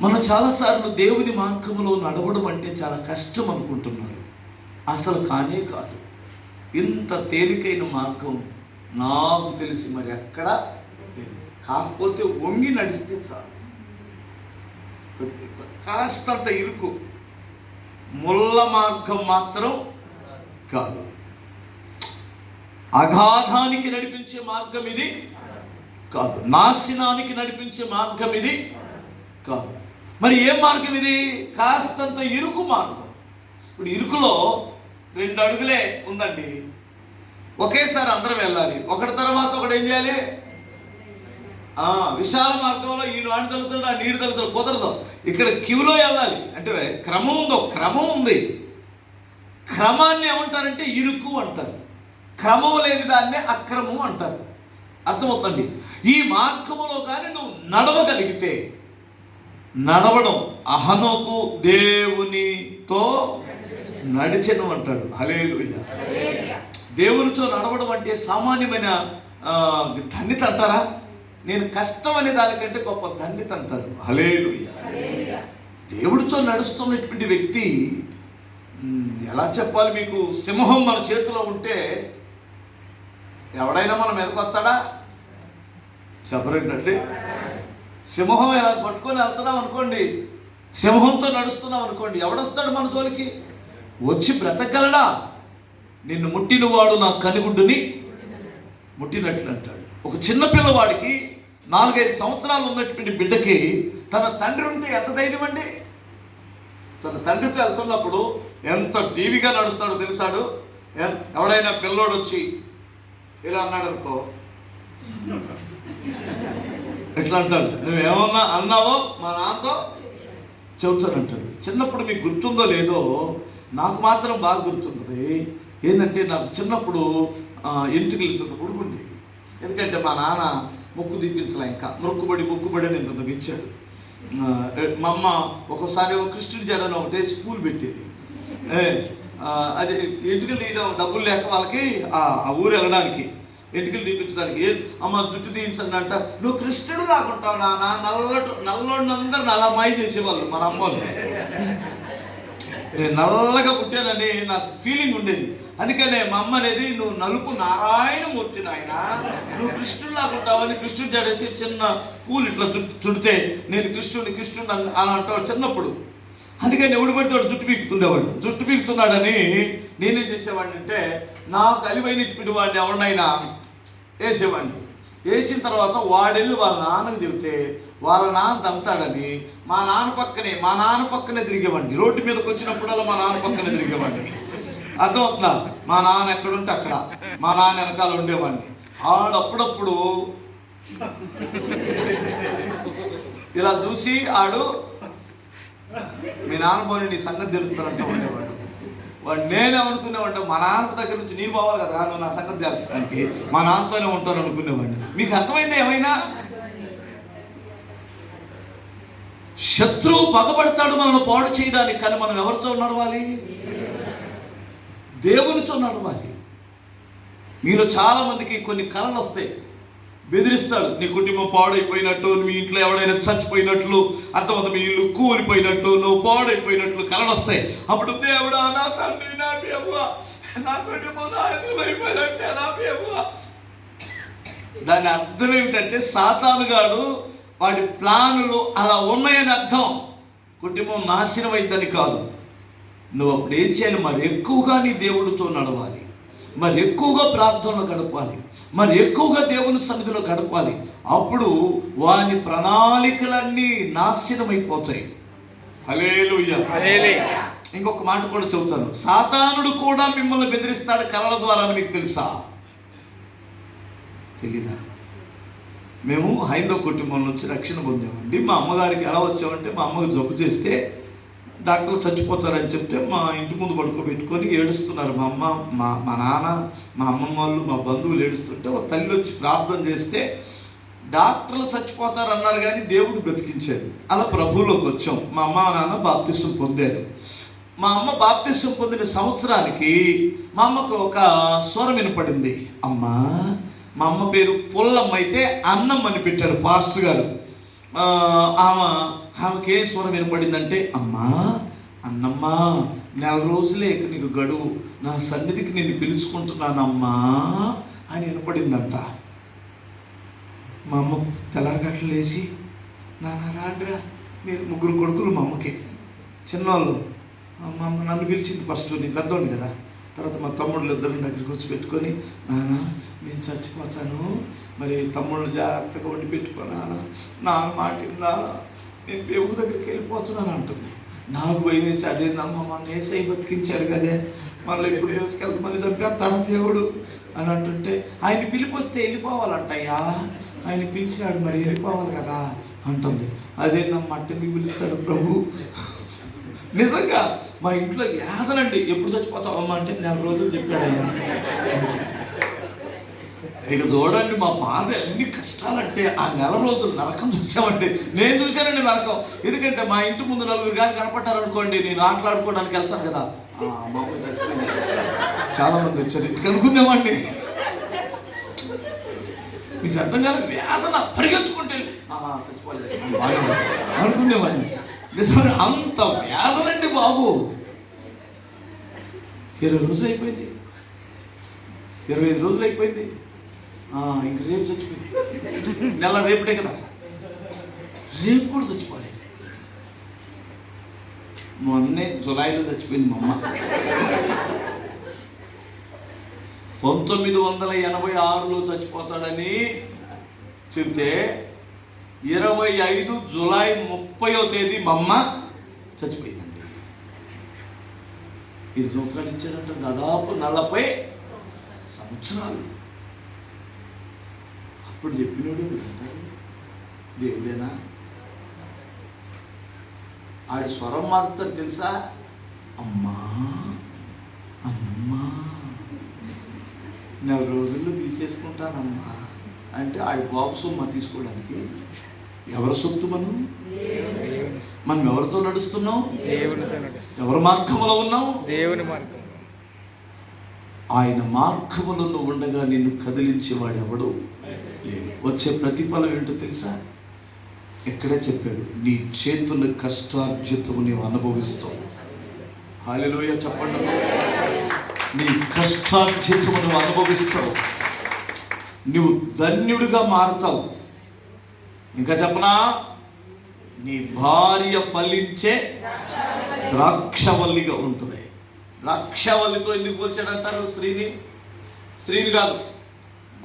Speaker 1: మనం చాలాసార్లు దేవుని మార్గములో నడవడం అంటే చాలా కష్టం అనుకుంటున్నారు. అసలు కానే కాదు. ఇంత తేలికైన మార్గం నాకు తెలిసి మరి ఎక్కడ లేదు. కాకపోతే వంగి నడిస్తే చాలు. కాస్తంత ఇరుకు, ముళ్ళ మార్గం మాత్రం కాదు. అగాధానికి నడిపించే మార్గం ఇది కాదు. నాశనానికి నడిపించే మార్గం ఇది కాదు. మరి ఏ మార్గం ఇది? కాస్తంత ఇరుకు మార్గం. ఇప్పుడు ఇరుకులో 2 అడుగులే ఉందండి, ఒకేసారి అందరం వెళ్ళాలి. ఒకటి తర్వాత ఒకటి ఏం చేయాలి? విశాల మార్గంలో ఈ నాడు తలుతాడు, ఆ నీడు తలుతాడు, కుదరదు. ఇక్కడ క్యూలో వెళ్ళాలి అంటే క్రమం ఉందో, క్రమం ఉంది. క్రమాన్ని ఏమంటారంటే ఇరుకు అంటారు. క్రమం లేని దాన్నే అక్రమం అంటారు. అర్థమవుతుంది. ఈ మార్గములో కానీ నువ్వు నడవగలిగితే, నడవడం హనోకు దేవునితో నడిచెను అంటాడు. హల్లెలూయా. దేవునితో నడవడం అంటే సామాన్యమైన ధన్యత అంటారా? నేను కష్టం అనే దానికంటే గొప్ప ధన్యత అంటారు. హల్లెలూయా. దేవుడితో నడుస్తున్నటువంటి వ్యక్తి ఎలా చెప్పాలి మీకు? సింహం మన చేతిలో ఉంటే ఎవడైనా మన మీదకి వస్తాడా? చెప్పరేంటండి? సింహం ఎలా పట్టుకొని వెళ్తున్నాం అనుకోండి, సింహంతో నడుస్తున్నాం అనుకోండి, ఎవడొస్తాడు మన జోలికి? వచ్చి బ్రతకగలడా? నిన్ను ముట్టినవాడు నా కనుగుడ్డుని ముట్టినట్లు అంటాడు. ఒక చిన్న పిల్లవాడికి 4-5 సంవత్సరాలు ఉన్నటువంటి బిడ్డకి తన తండ్రి ఉంటే ఎంత ధైర్యం అండి? తన తండ్రితో వెళ్తున్నప్పుడు ఎంత టీవీగా నడుస్తాడో తెలిసాడు. ఎవడైనా పిల్లోడు వచ్చి ఇలా అన్నాడు అనుకో, ఎట్లా అంటాడు? నువ్వేమన్నా అన్నావో మా నాన్నతో చెబుతానంటాడు. చిన్నప్పుడు మీకు గుర్తుందో లేదో, నాకు మాత్రం బాగా గుర్తుంటుంది. ఏంటంటే నాకు చిన్నప్పుడు ఎంటుకలు ఇంత పొడుగుండేవి. ఎందుకంటే మా నాన్న మొక్కు తీపించలే, ఇంకా మొక్కుబడి అని ఇంత ఇచ్చాడు. మా అమ్మ ఒక్కోసారి కృష్ణుడి జడని ఒకటే స్కూల్ పెట్టేది. అది ఎంటుకలు తీయడం డబ్బులు లేక వాళ్ళకి ఆ ఊరు వెళ్ళడానికి, ఎంటుకలు తీపించడానికి. అమ్మ జుట్టు తీయించండి అంట. నువ్వు కృష్ణుడు లాగుంటావు నాన్న, నల్లోడినందరూ అలా మాయ చేసేవాళ్ళు మన అమ్మోళ్ళు. నేను నల్లగా పుట్టానని నాకు ఫీలింగ్ ఉండేది. అందుకనే మా అమ్మ అనేది, నువ్వు నలుపు నారాయణమూర్తి నాయన, నువ్వు కృష్ణుడు లాగుంటావని కృష్ణుడు జడేసి చిన్న పూలు ఇట్లా చుడితే నేను కృష్ణుడు అని అంటాడు చిన్నప్పుడు. అందుకని ఎవడు పడితే వాడు జుట్టు పీకుతుండేవాడు. జుట్టు పీకుతున్నాడని నేనేం చేసేవాడిని అంటే, నాకు అలివైనటువంటి వాడిని ఎవరినైనా వేసేవాడిని. వేసిన తర్వాత వాడెళ్ళి వాళ్ళ నాన్నకు చెబితే వాళ్ళ నాన్న తంతాడని మా నాన్న పక్కనే తిరిగేవాడిని. రోడ్డు మీదకి వచ్చినప్పుడల్లా మా నాన్న పక్కనే తిరిగేవాడిని. అర్థమవుతుందా? మా నాన్న ఎక్కడుంటే అక్కడ మా నాన్న వెనకాల ఉండేవాడిని. అప్పుడప్పుడు ఇలా చూసి ఆడు, మీ నాన్న పోనీ నీ సంగతి తెలుస్తానంటే ఉండేవాడు. వాడు నేనేమనుకునేవాడు, మా నాన్న దగ్గర నుంచి నీ పోవాలి కదా నువ్వు నా సంగతి తెలుసడానికి, మా నాన్నతోనే ఉంటాను అనుకునేవాడిని. మీకు అర్థమైందా ఏమైనా? శత్రువు పగబడతాడు మనల్ని పాడు చేయడానికి, కానీ మనం ఎవరితో నడవాలి? దేవునితో నడవాలి. మీలో చాలా మందికి కొన్ని కళలు వస్తాయి, బెదిరిస్తాడు. నీ కుటుంబం పాడైపోయినట్టు, మీ ఇంట్లో ఎవడైనా చచ్చిపోయినట్లు, అర్థమవుతుంది, మీ ఇల్లు కూలిపోయినట్టు, నువ్వు పాడైపోయినట్లు కళలు వస్తాయి. అప్పుడు దేవుడా నా తండ్రి, నా ప్రభువా, నా కుటుంబం నాశనం అయిపోయినట్టే నా ప్రభువా. దాని అర్థం ఏమిటంటే సాతానుగాడు వాడి ప్లానులు అలా ఉన్నాయని అర్థం. కుటుంబం నాశనం అయిద్దని కాదు. నువ్వు అప్పుడు ఏం చేయాలి? మరి ఎక్కువగా నీ దేవుడితో నడవాలి, మరి ఎక్కువగా ప్రార్థనలో గడపాలి, మరి ఎక్కువగా దేవుని సన్నిధిలో గడపాలి. అప్పుడు వాని ప్రణాళికలన్నీ నాశనమైపోతాయి. హల్లెలూయా. ఇంకొక మాట కూడా చెబుతాను. సాతానుడు కూడా మిమ్మల్ని బెదిరిస్తాడు కళల ద్వారా అని మీకు తెలుసా? తెలీదా? మేము హైందవ కుటుంబం నుంచి రక్షణ పొందామండి. మా అమ్మగారికి ఎలా వచ్చామంటే, మా అమ్మకి జబ్బు చేస్తే డాక్టర్లు చచ్చిపోతారని చెప్తే మా ఇంటి ముందు పడుకోబెట్టుకొని ఏడుస్తున్నారు. మా అమ్మ, మా నాన్న, మా అమ్మమ్మ వాళ్ళు, మా బంధువులు ఏడుస్తుంటే ఒక తల్లి వచ్చి ప్రార్థన చేస్తే డాక్టర్లు చచ్చిపోతారు అన్నారు కానీ దేవుడు బ్రతికించాడు. అలా ప్రభువులోకి వచ్చాం. మా అమ్మ నాన్న బాప్తిసం పొందారు. మా అమ్మ బాప్తిసం పొందిన సంవత్సరానికి మా అమ్మకు ఒక స్వరం వినపడింది. అమ్మా, మా అమ్మ పేరు పుల్లమ్మ, అయితే అన్నం అని పెట్టాడు పాస్టర్ గారు. ఆమెకి ఏం స్వరం వినపడిందంటే, అమ్మా అన్నమ్మా, 4 రోజులే నీకు గడువు, నా సన్నిధికి నేను పిలుచుకుంటున్నానమ్మా అని వినపడిందంట. మా అమ్మ తెల్లారగట్లు లేచి, నాన్న రాండ్రా, మీరు 3 కొడుకులు మా అమ్మకి, చిన్నవాళ్ళు. మా అమ్మ నన్ను పిలిచింది ఫస్ట్, నేను పెద్దోండి కదా. తర్వాత మా తమ్ముళ్ళు 2 దగ్గరికి వచ్చి పెట్టుకొని, నాన్న నేను చచ్చిపోతాను, మరి తమ్ముళ్ళు జాగ్రత్తగా వండి పెట్టుకోనా, నా మాట నేను పేగు దగ్గరికి వెళ్ళిపోతున్నాను అంటుంది. నాకు భయం వేసి, అదేనమ్మా మన ఏసై బతికించాడు కదే, మళ్ళీ ఇప్పుడు తీసుకెళ్తే మళ్ళీ చంపేస్తాడా దేవుడు అని అంటుంటే, ఆయన పిలిపొస్తే వెళ్ళిపోవాలంటయ్యా, ఆయన పిలిచాడు మరి వెళ్ళిపోవాలి కదా అంటుంది. అదే నా మట్టిని పిలుస్తాడు ప్రభు. నిజంగా మా ఇంట్లో యాదనండి, ఎప్పుడు చచ్చిపోతావమ్మా అంటే 4 రోజులు చెప్పాడయ్యా. ఇక చూడండి మా బాధ, ఎన్ని కష్టాలంటే ఆ 4 రోజులు నరకం చూసామండి. నేను చూశానండి నరకం. ఎందుకంటే మా ఇంటి ముందు 4 కానీ కనపడ్డారనుకోండి, నేను ఆటలాడుకోవడానికి వెళ్తాను కదా, బాబు చచ్చిపోయింది, చాలా మంది వచ్చారు ఇంటికి అనుకునేవాడిని. మీకు అర్థం కాదు, వేదన పరిగెత్తుకుంటే చచ్చిపోలేదు బాగా అనుకునేవాడిని. నిజంగా అంత వేదనండి బాబు. 20 రోజులు అయిపోయింది, 25 రోజులు అయిపోయింది, ఇంక రేపు చచ్చిపోయింది. నెల రేపటే కదా, రేపు కూడా చచ్చిపోలేదు. మొన్నే జులైలో చచ్చిపోయింది మా అమ్మ. 1986లో చచ్చిపోతాడని చెప్తే 25 జులై 30వ తేదీ మా అమ్మ చచ్చిపోయిందండి. 5 సంవత్సరాలు ఇచ్చాడంటే దాదాపు 40 సంవత్సరాలు. అప్పుడు చెప్పినోడు దేవుడేనా? ఆడి స్వరం మారుతారు తెలుసా? అమ్మా అన్నమ్మా, 4 రోజుల్లో తీసేసుకుంటానమ్మా అంటే ఆడి బాబు సొమ్మ తీసుకోవడానికి ఎవరి సొత్తు? మనం ఎవరితో నడుస్తున్నాం? ఎవరి మార్గంలో ఉన్నాం? దేవుని మార్గం. ఆయన మార్గములలో ఉండగా నిన్ను కదిలించేవాడు ఎవడు లేడు. వచ్చే ప్రతిఫలం ఏంటో తెలుసా? ఎక్కడే చెప్పాడు, నీ చేతుల కష్టార్జితము నీవు అనుభవిస్తావు. హల్లెలూయా చెప్పండి. నీ కష్టార్జితము నువ్వు అనుభవిస్తావు, నువ్వు ధన్యుడిగా మారుతావు. ఇంకా చెప్పనా, నీ భార్య ఫలించే ద్రాక్షవల్లిగా ఉంటుంది. ద్రాక్షవల్లితో ఎందుకు పోల్చాడంటారు? స్త్రీని కాదు,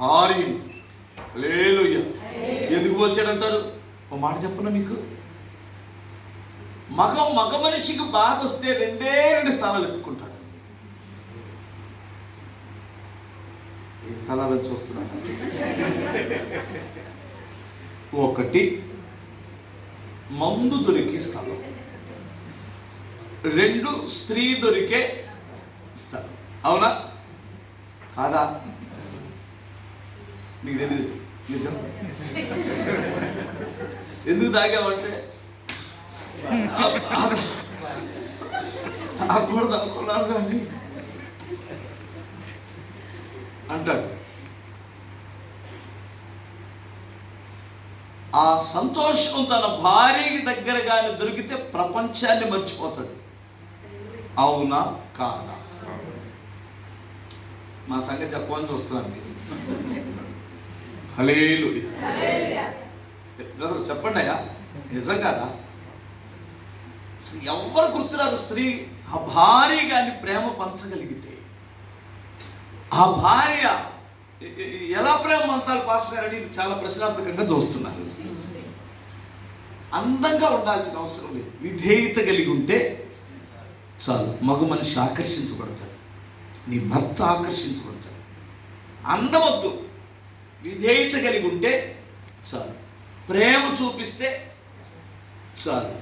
Speaker 1: భార్యని. హల్లెలూయా. ఎందుకు పోల్చాడంటారు? ఒక మాట చెప్పనా మీకు, మగ మనిషికి బాధ వస్తే 2 స్థలాలు ఎత్తుకుంటాడు. ఏ స్థలాలను చూస్తున్నారు? 1 మందు దొరికే స్థలం, 2 స్త్రీ దొరికే స్థలం. అవునా కాదా? నీకు తెలియదు. నిజం. ఎందుకు తాగామంటే తాగకూడదు అనుకున్నాను కానీ అంటాడు. ఆ సంతోషం తన భార్యకి దగ్గరగానే దొరికితే ప్రపంచాన్ని మర్చిపోతాడు. అవునా కాదా? మా సంగతి చెప్పమని చూస్తున్నాను. హల్లెలూయా. బ్రదర్ చెప్పండి అయ్యా, నిజం కాదా? ఎవరు గుర్తురారు? స్త్రీ ఆ భార్య గాని ప్రేమ పంచగలిగితే, ఆ భార్య ఎలా ప్రేమ పంచాలి పాస్టర్ గారు అని చాలా ప్రశ్నార్థకంగా చూస్తున్నారు. అందంగా ఉండాల్సిన అవసరం లేదు, విధేయత కలిగి ఉంటే చాలు. మగ మనిషి ఆకర్షించబడతాడు, నీ భర్త ఆకర్షించబడతాడు. అందవద్దు, విధేయత కలిగి ఉంటే చాలు, ప్రేమ చూపిస్తే చాలు.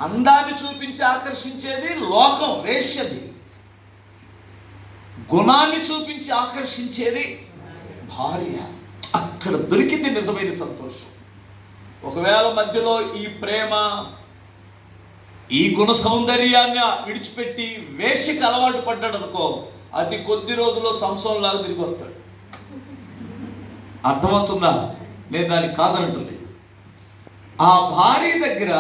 Speaker 1: అందాన్ని చూపించి ఆకర్షించేది లోకం, వేశ్యది. గుణాన్ని చూపించి ఆకర్షించేది భార్య. అక్కడ దొరికింది నిజమైన సంతోషం. ఒకవేళ మధ్యలో ఈ ప్రేమ, ఈ గుణ సౌందర్యాన్ని విడిచిపెట్టి వేశ్యకి అలవాటు పడ్డాడు అనుకో, అతి కొద్ది రోజుల్లో సంసోన్లాగా తిరిగి వస్తాడు. అర్థమవుతుందా? నేను దానికి కాదనట్లేదు. ఆ భార్య దగ్గర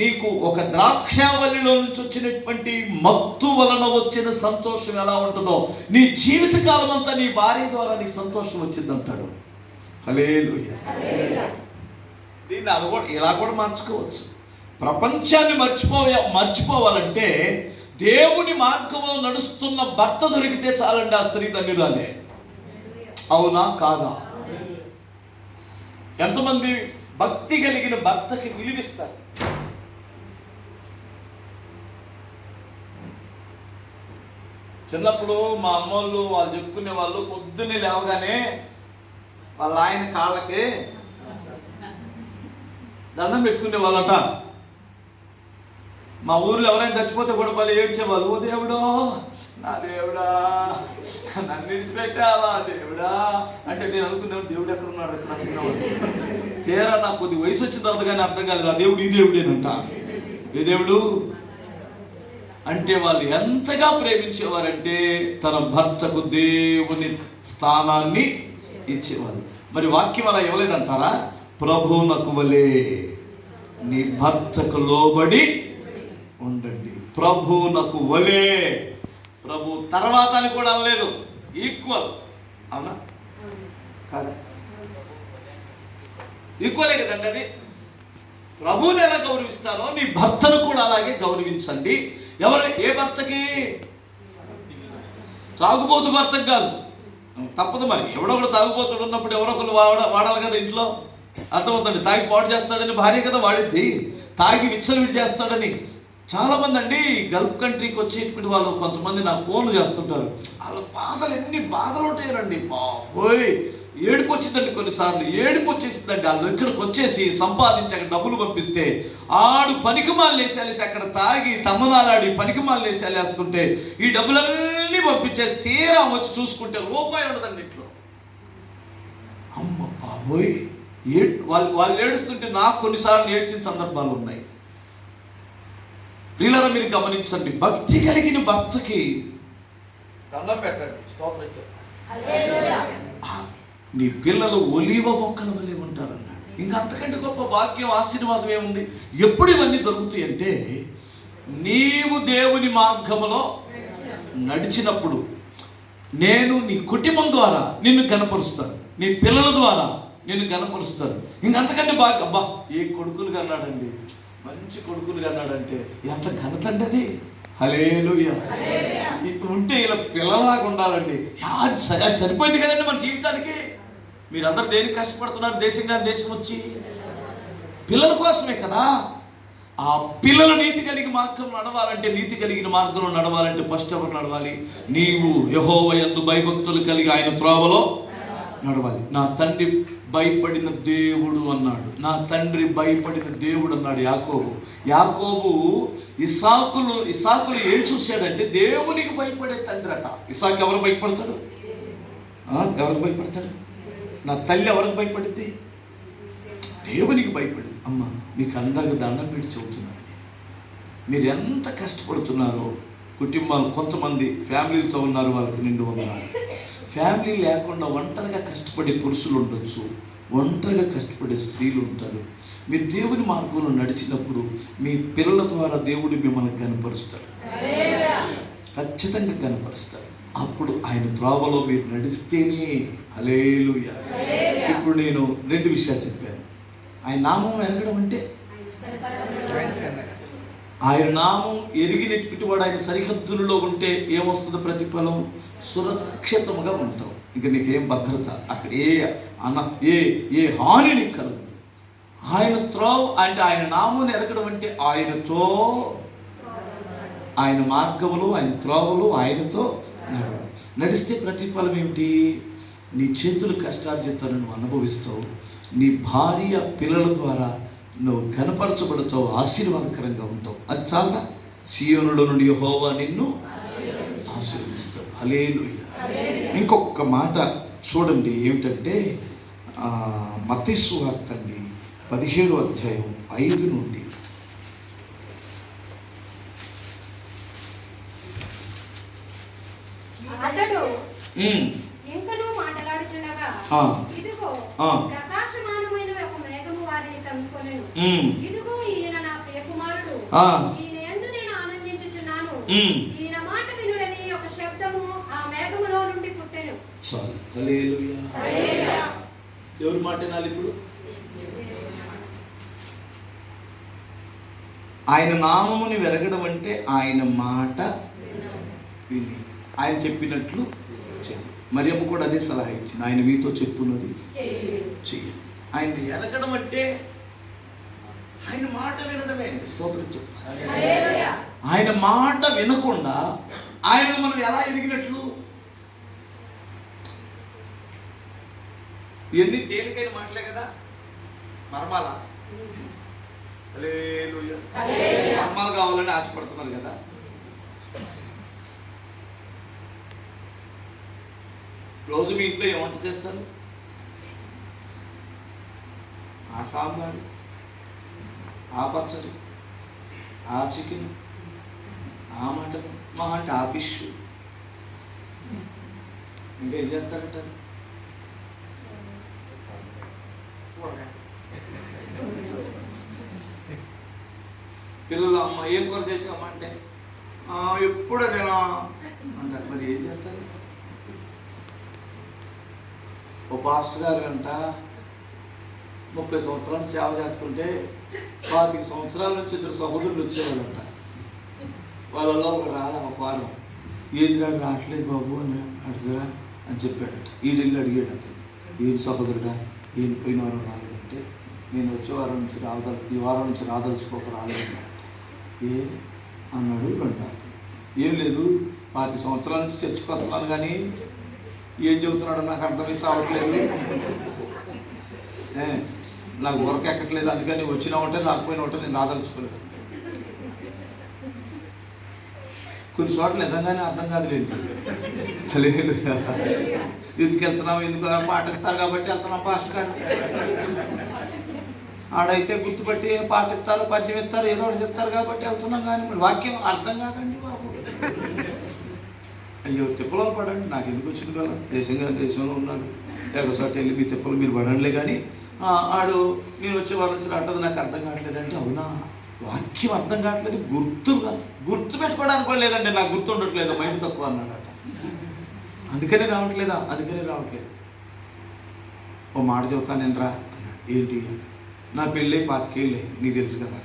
Speaker 1: నీకు ఒక ద్రాక్షావల్లిలో నుంచి వచ్చినటువంటి మత్తు వలన వచ్చిన సంతోషం ఎలా ఉంటుందో, నీ జీవితకాలం అంతా నీ భార్య ద్వారా నీకు సంతోషం వచ్చిందంటాడు. హల్లెలూయా. దీన్ని అది కూడా ఇలా కూడా మార్చుకోవచ్చు. ప్రపంచాన్ని మర్చిపోవాలంటే దేవుని మార్గంలో నడుస్తున్న భర్త దొరికితే చాలండి. ఆ స్త్రీ ధన్యురాలే. అవునా కాదా? ఎంతమంది భక్తి కలిగిన భర్తకి విలువిస్తారు? చిన్నప్పుడు మా అమ్మోళ్ళు వాళ్ళు చెప్పుకునే వాళ్ళు, పొద్దున్నే లేవగానే వాళ్ళ ఆయన కాళ్ళకి దండం పెట్టుకునే వాళ్ళట. మా ఊర్లో ఎవరైనా చచ్చిపోతే కూడా వాళ్ళు ఏడ్చేవాళ్ళు. ఓ దేవుడో, నా దేవుడా, నన్ను విడిచిపెట్టావా దేవుడా అంటే నేను అనుకున్నాను, దేవుడు ఎక్కడ ఉన్నాడు ఎక్కడ అనుకున్నాను. తీరా నాకు కొద్ది వయసు వచ్చిన తర్వాత కానీ అర్థం కాదు, ఆ దేవుడు ఈ దేవుడేనంట. ఏ దేవుడు అంటే వాళ్ళు ఎంతగా ప్రేమించేవారంటే తన భర్తకు దేవుని స్థానాన్ని ఇచ్చేవారు. మరి వాక్యం అలా ఇవ్వలేదంటారా? ప్రభువునకు వలె నీ భర్తకు లోబడి ఉండండి. ప్రభువునకు వలె, ప్రభు తర్వాత అని కూడా అనలేదు, ఈక్వల్. అవునా కాదా? ఈక్వలే కదండి అది. ప్రభువుని ఎలా గౌరవిస్తారో నీ భర్తను కూడా అలాగే గౌరవించండి. ఏ భర్తకి? తాగుబోతు భర్తకు కాదు. తప్పదు మరి. ఎవడో ఒకడు తాగుబోతుడు ఉన్నప్పుడు ఎవరో ఒకరు వాడాలి కదా ఇంట్లో. అర్థమవుతుంది. తాగి పాడు చేస్తాడని భార్య కదా వాడిద్ది. తాగి విచ్చలవిడి చేస్తాడని చాలామంది అండి గల్ఫ్ కంట్రీకి వచ్చేటువంటి వాళ్ళు కొంతమంది నాకు ఫోన్లు చేస్తుంటారు. వాళ్ళ బాధలు ఎన్ని బాధలు ఉంటాయండి బాబోయ్. ఏడుపు వచ్చిందండి, కొన్నిసార్లు ఏడుపు వచ్చేసిందండి. వాళ్ళు ఇక్కడికి వచ్చేసి సంపాదించి అక్కడ డబ్బులు పంపిస్తే ఆడు పనికిమాలు వేసేసి అక్కడ తాగి తమ్మనాలాడి పనికిమాలు వేసేస్తుంటే ఈ డబ్బులన్నీ పంపించే తీరా వచ్చి చూసుకుంటే రూపాయి ఉండదండి ఇంట్లో. అమ్మ బాబోయ్, వాళ్ళు ఏడుస్తుంటే నాకు కొన్నిసార్లు ఏడ్చిన సందర్భాలు ఉన్నాయి. ప్రియులారా మీరు గమనించండి, భక్తి కలిగిన భర్తకి దండం పెట్టండి. నీ పిల్లలు ఒలీవ మొక్కల వలె ఉంటారన్నాడు. ఇంకా అంతకంటే గొప్ప భాగ్యం, ఆశీర్వాదం ఏముంది? ఎప్పుడు ఇవన్నీ దొరుకుతాయి అంటే నీవు దేవుని మార్గములో నడిచినప్పుడు నేను నీ కుటుంబం ద్వారా నిన్ను కనపరుస్తాను, నీ పిల్లల ద్వారా నిన్ను కనపరుస్తాను. ఇంకంతకంటే బాగా అబ్బా ఏ కొడుకులు కన్నాడండి, మంచి కొడుకులు కన్నాడంటే ఎంత ఘనతండి అది. హల్లెలూయా. ఉంటే ఇలా పిల్లలాగా ఉండాలండి. సరిపోయింది కదండి మన జీవితానికి. మీరందరూ దేనికి కష్టపడుతున్నారు? దేశం కానీ దేశం వచ్చి పిల్లల కోసమే కదా. ఆ పిల్లలు నీతి కలిగిన మార్గం నడవాలంటే, నీతి కలిగిన మార్గంలో నడవాలంటే ఫస్ట్ ఎవరు నడవాలి? నీవు యెహోవా యందు భయభక్తులు కలిగి ఆయన త్రోవలో నడవాలి. నా తండ్రి భయపడిన దేవుడు అన్నాడు. నా తండ్రి భయపడిన దేవుడు అన్నాడు యాకోబు. ఇసాకులు ఏం చూశాడంటే దేవునికి భయపడే తండ్రి అట. ఇసాకు ఎవరు భయపడతాడు? ఎవరికి భయపడతాడు? నా తల్లి ఎవరికి భయపడింది? దేవునికి భయపడింది. అమ్మ మీకు అందరికి దండం పెట్టి చెబుతున్నాను, మీరు ఎంత కష్టపడుతున్నారో. కుటుంబాలు కొంతమంది ఫ్యామిలీలతో ఉన్నారు, వాళ్ళకి నిండు ఉన్నారు. ఫ్యామిలీ లేకుండా ఒంటరిగా కష్టపడే పురుషులు ఉండొచ్చు, ఒంటరిగా కష్టపడే స్త్రీలు ఉంటారు. మీరు దేవుని మార్గంలో నడిచినప్పుడు మీ పిల్లల ద్వారా దేవుడు మిమ్మల్ని కనపరుస్తాడు, ఖచ్చితంగా కనపరుస్తాడు. అప్పుడు ఆయన త్రోవలో మీరు నడిస్తేనే. హల్లెలూయా. ఇప్పుడు నేను 2 విషయాలు చెప్పాను. ఆయన నామం ఎరగడం అంటే, ఆయన నామం ఎరిగినటువంటి వాడు ఆయన సరిహద్దులలో ఉంటే ఏమొస్తుంది ప్రతిఫలం? సురక్షితముగా ఉంటావు. ఇక నీకేం భద్రత, అక్కడ ఏ హాని నీకు కలగదు. ఆయన త్రోవ అంటే ఆయన నామం ఎరగడం అంటే ఆయనతో, ఆయన మార్గములు, ఆయన త్రోవలు ఆయనతో నడిస్తే ప్రతిఫలం ఏమిటి? నీ చేతులు కష్టార్జితాన్ని నువ్వు అనుభవిస్తావు. నీ భార్య పిల్లల ద్వారా నువ్వు కనపరచబడతావు, ఆశీర్వాదకరంగా ఉంటావు. అది చాలా. సీయోనులో నుండి యెహోవా నిన్ను ఆశీర్వదిస్తాడు. హల్లెలూయా. ఇంకొక మాట చూడండి, ఏమిటంటే మత్తయి సువార్త అండి 17వ అధ్యాయం 5 నుండి.
Speaker 2: అతడు ఇంకనూ మాట్లాడుచుండగా ఇదిగో ప్రకాశమానమైన ఒక మేఘము వారిని కమ్ముకొనెను. ఇదిగో ఈయన నా ప్రియ కుమారుడు, ఈయన యందు నేను ఆనందించుచున్నాను, ఈయన మాట వినుడని ఒక శబ్దము ఆ మేఘములో నుండి పుట్టెను.
Speaker 1: చాలు. హల్లెలూయా. ఎవరి మాట వినాలి ఇప్పుడు? ఆయన నామముని వెరగడం అంటే ఆయన మాట విని ఆయన చెప్పినట్లు చేయండి. మరియమ్మ కూడా అదే సలహా ఇచ్చింది, ఆయన మీతో చెప్పున్నది చెయ్యండి. ఆయన ఎరగడం అంటే ఆయన మాట వినడమే. స్తోత్రం చెప్పు. ఆయన మాట వినకుండా ఆయనను మనం ఎలా ఎరిగినట్లు? ఇవన్నీ తేలికైన మాటలే కదా. మర్మాల మర్మాలు కావాలని ఆశపడుతున్నారు కదా. రోజు మీ ఇంట్లో ఏమంట చేస్తారు? ఆ సాంబారు, ఆ పచ్చడి, ఆ చికెన్, ఆ మటన్, మా అంటే ఆ ఫిష్, ఇంకా ఏం చేస్తారంటారు? పిల్లలు అమ్మ ఏం కూర చేసామా అంటే ఎప్పుడు అదేనా అంటారు. మరి ఏం చేస్తారు? ఓ పాస్టర్ గారు అంట 30 సంవత్సరాలు సేవ చేస్తుంటే 25 సంవత్సరాల నుంచి 2 సహోదరులు వచ్చేవాళ్ళంట. వాళ్ళలో ఒకరు రాదా ఒక వారం, ఏంది రావట్లేదు బాబు అని అడిగారా అని చెప్పాడట. ఈడెళ్ళి అడిగాడు అతన్ని, ఏం సహోదరుడా ఏం పోయిన వారం రాలేదంటే, నేను వచ్చే వారం నుంచి ఈ వారం నుంచి రాదలుచుకోక రాలేదన్నాడట. ఏ అన్నాడు. 2 అతను ఏం లేదు 25 సంవత్సరాల నుంచి చర్చకు వస్తున్నాను కానీ ఏం చెబుతున్నాడో నాకు అర్థమై సావట్లేదు, నాకు వర్క్ ఎక్కట్లేదు, అందుకని వచ్చినా ఉంటే రాకపోయినా ఉంటే నేను రాదలుచుకోలేదు. కొన్ని చోట్ల నిజంగానే అర్థం కాదులేండి. లేదు ఎందుకు వెళ్తున్నాం, ఎందుకు పాటిస్తారు కాబట్టి వెళ్తున్నాం పాస్టర్ గారు. ఆడైతే గుర్తుపట్టి పాటిస్తారు, పద్యం ఇస్తారు, ఏదో ఒకటి చెప్తారు కాబట్టి వెళ్తున్నాం. కానీ మరి వాక్యం అర్థం కాదండి బాబు. అయ్యో తిప్పలో పడండి, నాకు ఎందుకు వచ్చింది కదా, దేశంలో ఉన్నాను, ఎక్కడో చోట వెళ్ళి మీ తిప్పలు మీరు పడండిలే. కానీ ఆడు నేను వచ్చే వారి నుంచి రావట్లేదు, నాకు అర్థం కావట్లేదంటే, అవునా వాక్యం అర్థం కావట్లేదు, గుర్తు పెట్టుకోవడానికి కూడా లేదండి, నాకు గుర్తు ఉండట్లేదు, మైండ్ తక్కువ అన్నాడట. అందుకనే రావట్లేదు. ఓ మాట చెబుతాను నేను రా అన్నాడు. ఏంటి? నా పెళ్ళి 25 ఏళ్ళు అయింది, నీకు తెలుసు కదా.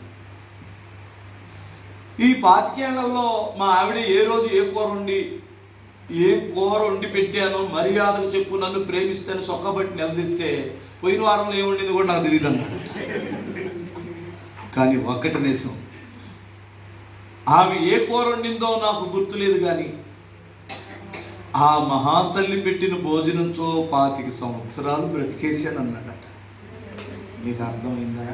Speaker 1: ఈ 25 ఏళ్లలో మా ఆవిడ ఏ రోజు ఏ కూర వండి పెట్టానో మర్యాదకు చెప్పు, నన్ను ప్రేమిస్తాను సొక్కబట్టి నిలదీస్తే పోయిన వారంలో ఏముండింది కూడా నాకు తెలియదు అన్నాడు. కానీ ఒక్కటి నిజం, ఆమె ఏ కూర వండిందో నాకు గుర్తులేదు, కానీ ఆ మహాతల్లి పెట్టిన భోజనంతో 25 సంవత్సరాలు బ్రతికేశాను అన్నాడట. నీకు అర్థమైందా?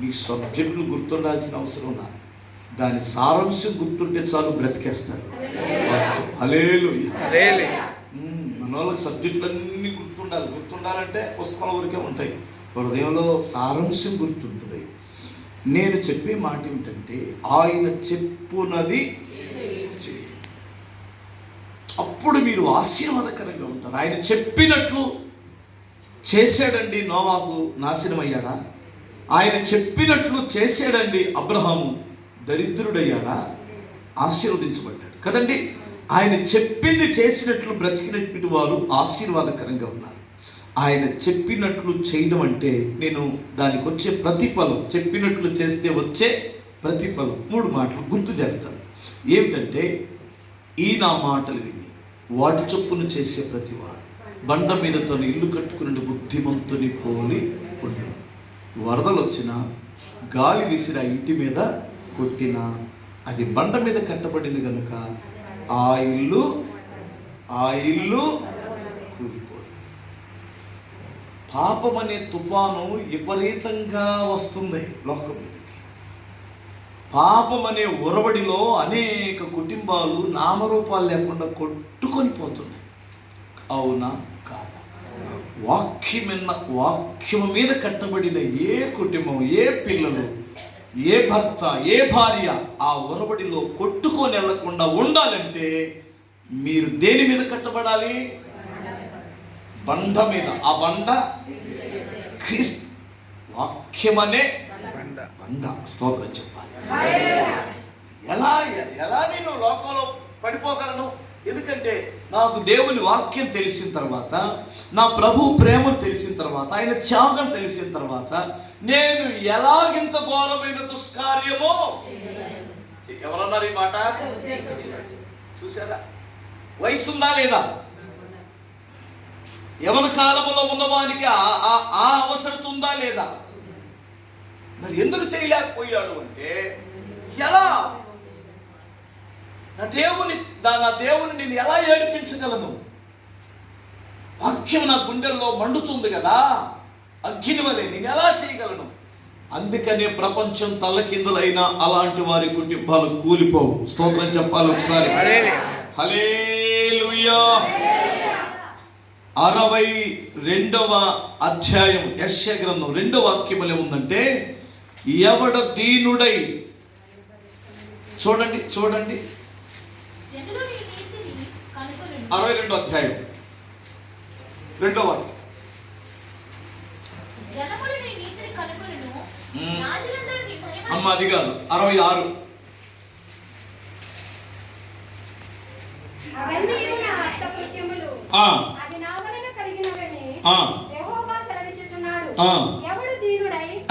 Speaker 1: నీకు సబ్జెక్టులు గుర్తుండాల్సిన అవసరం ఉన్నా, దాని సారాంశం గుర్తుంటే చాలు, బ్రతికేస్తారు. హల్లెలూయా. మన వాళ్ళకి సబ్జెక్టులన్నీ గుర్తుండాలంటే పుస్తకాల వరకే ఉంటాయి, హృదయంలో సారాంశం గుర్తుంటుంది. నేను చెప్పే మాట ఏమిటంటే, ఆయన చెప్పునది అప్పుడు మీరు ఆశీర్వాదకరంగా ఉంటారు. ఆయన చెప్పినట్లు చేశాడండి నోవాహు, నాశనమయ్యాడా? ఆయన చెప్పినట్లు చేశాడండి అబ్రహాము, దరిద్రుడయ్యాడా? ఆశీర్వదించబడ్డాడు కదండి. ఆయన చెప్పింది చేసినట్లు బ్రతికినటువంటి వారు ఆశీర్వాదకరంగా ఉన్నారు. ఆయన చెప్పినట్లు చేయడం అంటే నేను దానికి వచ్చే ప్రతిఫలం, చెప్పినట్లు చేస్తే వచ్చే ప్రతిఫలం 3 మాటలు గుర్తు చేస్తాను. ఏమిటంటే, ఈ నా మాటలు విని వాటి చొప్పున చేసే ప్రతివారు బండ మీద తను ఇల్లు కట్టుకునే బుద్ధిమంతుని పోలి ఉండను. వరదలు వచ్చినా, గాలి విసిరి ఆ ఇంటి మీద కొట్టినా, అది బండ మీద కట్టబడింది కనుక ఆ ఇల్లు కూలిపోదు. పాపం అనే తుఫాను విపరీతంగా వస్తుంది లోకం మీదకి. పాపం అనే ఉరవడిలో అనేక కుటుంబాలు నామరూపాలు లేకుండా కొట్టుకొని పోతున్నాయి. అవునా కాదా? వాక్యము మీద కట్టబడిన ఏ కుటుంబం, ఏ పిల్లలు, ఏ భర్త, ఏ భార్య ఆ ఉరవడిలో కొట్టుకొని వెళ్లకుండా ఉండాలంటే మీరు దేని మీద కట్టబడాలి? బండ మీద. ఆ బండ క్రీస్తు వాక్యమనే బండ. స్తోత్రం చెప్పాలి. ఎలా నేను లోకంలో పడిపోగలను? ఎందుకంటే నాకు దేవుని వాక్యం తెలిసిన తర్వాత, నా ప్రభు ప్రేమను తెలిసిన తర్వాత, ఆయన త్యాగం తెలిసిన తర్వాత నేను ఎలాగింత ఘోరమైన దుష్కార్యమో. ఎవరన్నారు ఈ మాట? చూసారా? వయసు ఉందా లేదా? యవన కాలంలో ఉన్నవానికి ఆ అవసరత ఉందా లేదా? మరి ఎందుకు చేయలేకపోయాడు అంటే, ఎలా నా దేవుని నేను ఎలా ఏడిపించగలను? వాక్యం నా గుండెల్లో మండుతుంది కదా, అగ్ని వలె. నేను ఎలా చేయగలను? అందుకనే ప్రపంచం తల్లకిందులైనా అలాంటి వారి కుటుంబాలు కూలిపోవు. స్తోత్రం చెప్పాలి ఒకసారి. హల్లెలూయా. 62వ అధ్యాయం యెషయా గ్రంథం 2వ వాక్యములో ఉందంటే, ఎవడ దీనుడై, చూడండి 62వ అధ్యాయం 2వ వాక్యం. అమ్మ అది కాదు, 66.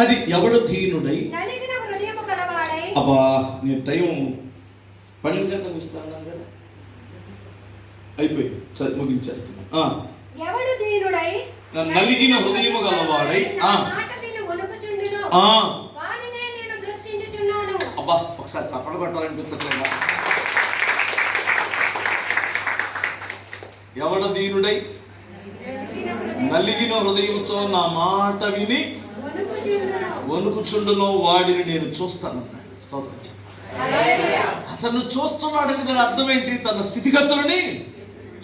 Speaker 1: అది ఎవడు దీనుడై. అబ్బా, నేను టైం 12 గంటలకు ఇస్తాను కదా, అయిపోయింది, ముగించేస్తున్నా.
Speaker 2: ఎవడు దీనుడై
Speaker 1: నలిగిన హృదయము గలవాడై. అబ్బా, ఒకసారి చప్పట్లు కొట్టాలనిపించట్లేదా? ఎవడ దీనుడై నలిగిన హృదయంతో నా మాట విని వణుకుచుండునో వాడిని నేను చూస్తానన్నాడు. స్తోత్రం. అతను చూస్తున్నాడని దాని అర్థం ఏంటి? తన స్థితిగతులని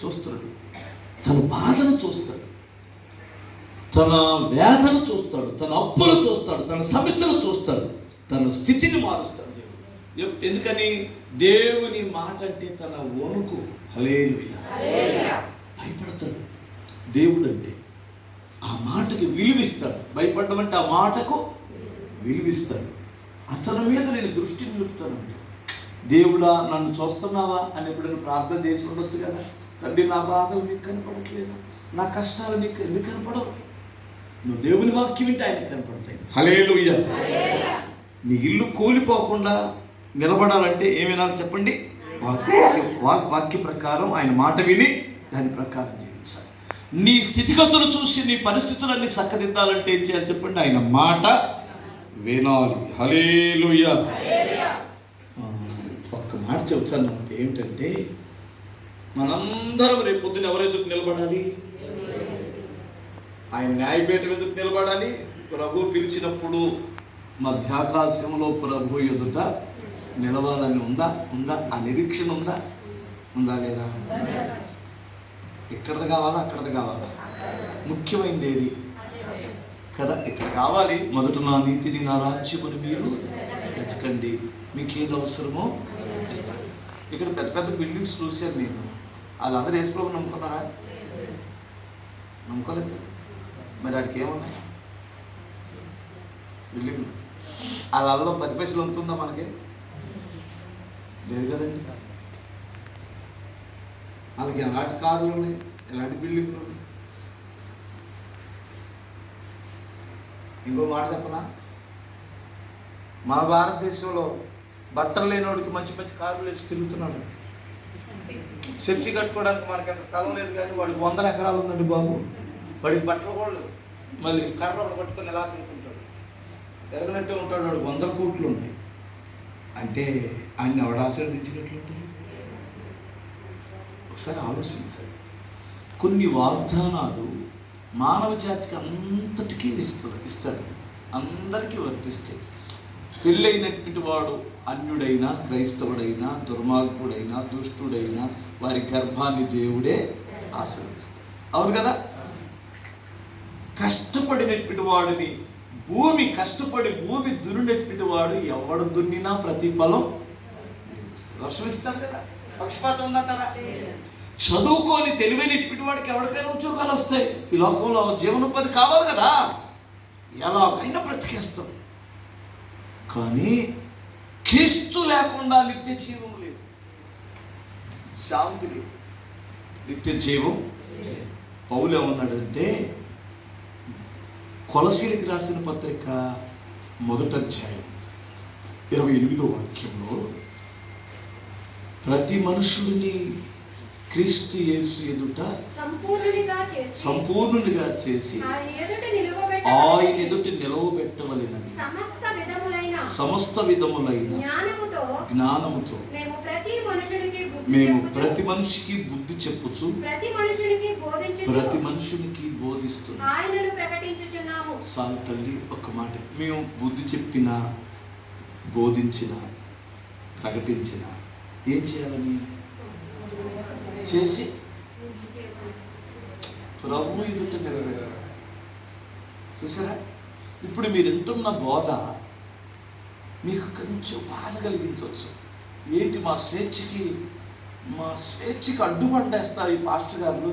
Speaker 1: చూస్తున్నాడు, తన బాధను చూస్తాడు, తన వేదన చూస్తాడు, తన అప్పులు చూస్తాడు, తన సమస్యలు చూస్తాడు, తన స్థితిని మారుస్తాడు దేవుడు. ఎందుకని? దేవుని మాట అంటే తన వణుకు. హల్లెలూయా. భయపడతాడు దేవుడు అంటే. ఆ మాటకు విలువిస్తాడు. భయపడడం అంటే ఆ మాటకు విలువిస్తాడు. అతని మీద నేను దృష్టి నిలుపుతాను. దేవుడా, నన్ను చూస్తున్నావా అని ఎప్పుడైనా ప్రార్థన చేసి ఉండొచ్చు కదా. తండ్రి, నా బాధలు నీకు కనపడట్లేదు, నా కష్టాలు నీకు ఎందుకు కనపడవు? నువ్వు దేవుని వాక్యం వింటే ఆయనకు కనపడతాయి. హల్లెలూయా. నీ ఇల్లు కూలిపోకుండా నిలబడాలంటే ఏమి వినాలి చెప్పండి? వాక్య ప్రకారం ఆయన మాట విని దాని ప్రకారం జీవించాలి. నీ స్థితిగతులు చూసి నీ పరిస్థితులన్నీ చక్కదిద్దాలంటే ఏం చేయాలి చెప్పండి? ఆయన మాట వినాలి. హల్లెలూయా. ఒక్క మాట చెప్తాను, ఏమిటంటే మనందరం రేపు పొద్దున ఎవరు ఎదుటి నిలబడాలి? ఆయన న్యాయపీఠం ఎదుటి నిలబడాలి. ప్రభు పిలిచినప్పుడు మధ్యాకాశంలో ప్రభు ఎదుట నిలవాలని ఉందా? ఆ నిరీక్షణ ఉందా లేదా? ఇక్కడది కావాలా, అక్కడది కావాలా? ముఖ్యమైనది ఏది కదా? ఇక్కడ కావాలి. మొదట నా నీతిని, నా రాజ్యముని మీరు వెతకండి, మీకు ఏది అవసరమో ఇస్తాను. ఇక్కడ పెద్ద పెద్ద బిల్డింగ్స్ చూశాను నేను. వాళ్ళందరూ యేసు ప్రభువుని నమ్ముకున్నారా? నమ్ముకోలేదు కదా. మరి వాడికి ఏమున్నాయి? బిల్డింగ్. వాళ్ళలో 10 పైసలు ఉంటుందా మనకి? లేదు కదండి. వాళ్ళకి ఎలాంటి కార్లు ఉన్నాయి, ఎలాంటి బిల్డింగ్లు ఉన్నాయి. ఇంకో మాట చెప్పనా? మా భారతదేశంలో బట్టలు లేనివాడికి మంచి మంచి కార్లు వేసి తిరుగుతున్నాడు. చర్చి కట్టుకోవడానికి మనకి అంత స్థలం లేదు, కానీ వాడికి 100 ఎకరాలు ఉందండి బాబు. వాడికి బట్టలు కూడా లేవు. మళ్ళీ కర్ర ఒకటి పట్టుకొని ఎలా అనుకుంటాడు? ఎరగనట్టే ఉంటాడు. వాడికి 100 కోట్లు ఉన్నాయి. అంటే ఆయన ఎవడ ఆశీర్వదించినట్లుంటాయి? ఒకసారి ఆలోచించాలి. కొన్ని వాగ్దానాలు మానవ జాతికి అంతటికీ ఇస్తాడు, అందరికీ వర్తిస్తాయి. పెళ్ళైనటువంటి వాడు అన్యుడైనా, క్రైస్తవుడైనా, దుర్మార్గుడైనా, దుష్టుడైనా వారి గర్భాన్ని దేవుడే ఆశీర్వదిస్తాడు. అవును కదా? కష్టపడినటువంటి వాడిని కష్టపడి భూమి దున్నినటువంటి వాడు ఎవడు దున్నినా ప్రతిఫలం వర్షం ఇస్తాడు కదా. పక్షపాతం ఉందంటారా? చదువుకొని తెలివైనటువంటి వాడికి ఎవరికైనా ఉద్యోగాలు వస్తాయి. ఈ లోకంలో జీవనోపాధి కావాలి కదా, ఎలాగైనా బ్రతికేస్తాం. కానీ క్రీస్తు లేకుండా నిత్య జీవం లేదు, శాంతి లేదు, నిత్య జీవం లేదు. పౌలు ఏమన్నాడంటే, కొలసీలకు రాసిన పత్రిక 1వ అధ్యాయం 28వ వాక్యంలో, ప్రతి మనుషుడిని క్రీస్తు యేసు ఎదుట సంపూర్ణునిగా చేసి ఆయన ఎదుట నిలవబెట్టవలెనని సమస్త విధములైన జ్ఞానముతో మేము ప్రతి మనిషికి బుద్ధి చెప్పుచు ప్రతి మనుషునికి బోధిస్తున్నాము. సాల్ తల్లి ఒక మాట, మేము బుద్ధి చెప్పినా, బోధించినా, ప్రకటించినా ఏం చేయాలని చేసి ప్రభువు ఎదుట నిలబెట్టాలి. చూసారా? ఇప్పుడు మీరు వింటున్న బోధ మీకు కొంచెం బాధ కలిగించవచ్చు. ఏంటి మా స్వేచ్ఛకి అడ్డుపడ్డేస్తారు ఈ పాస్టర్ గారు,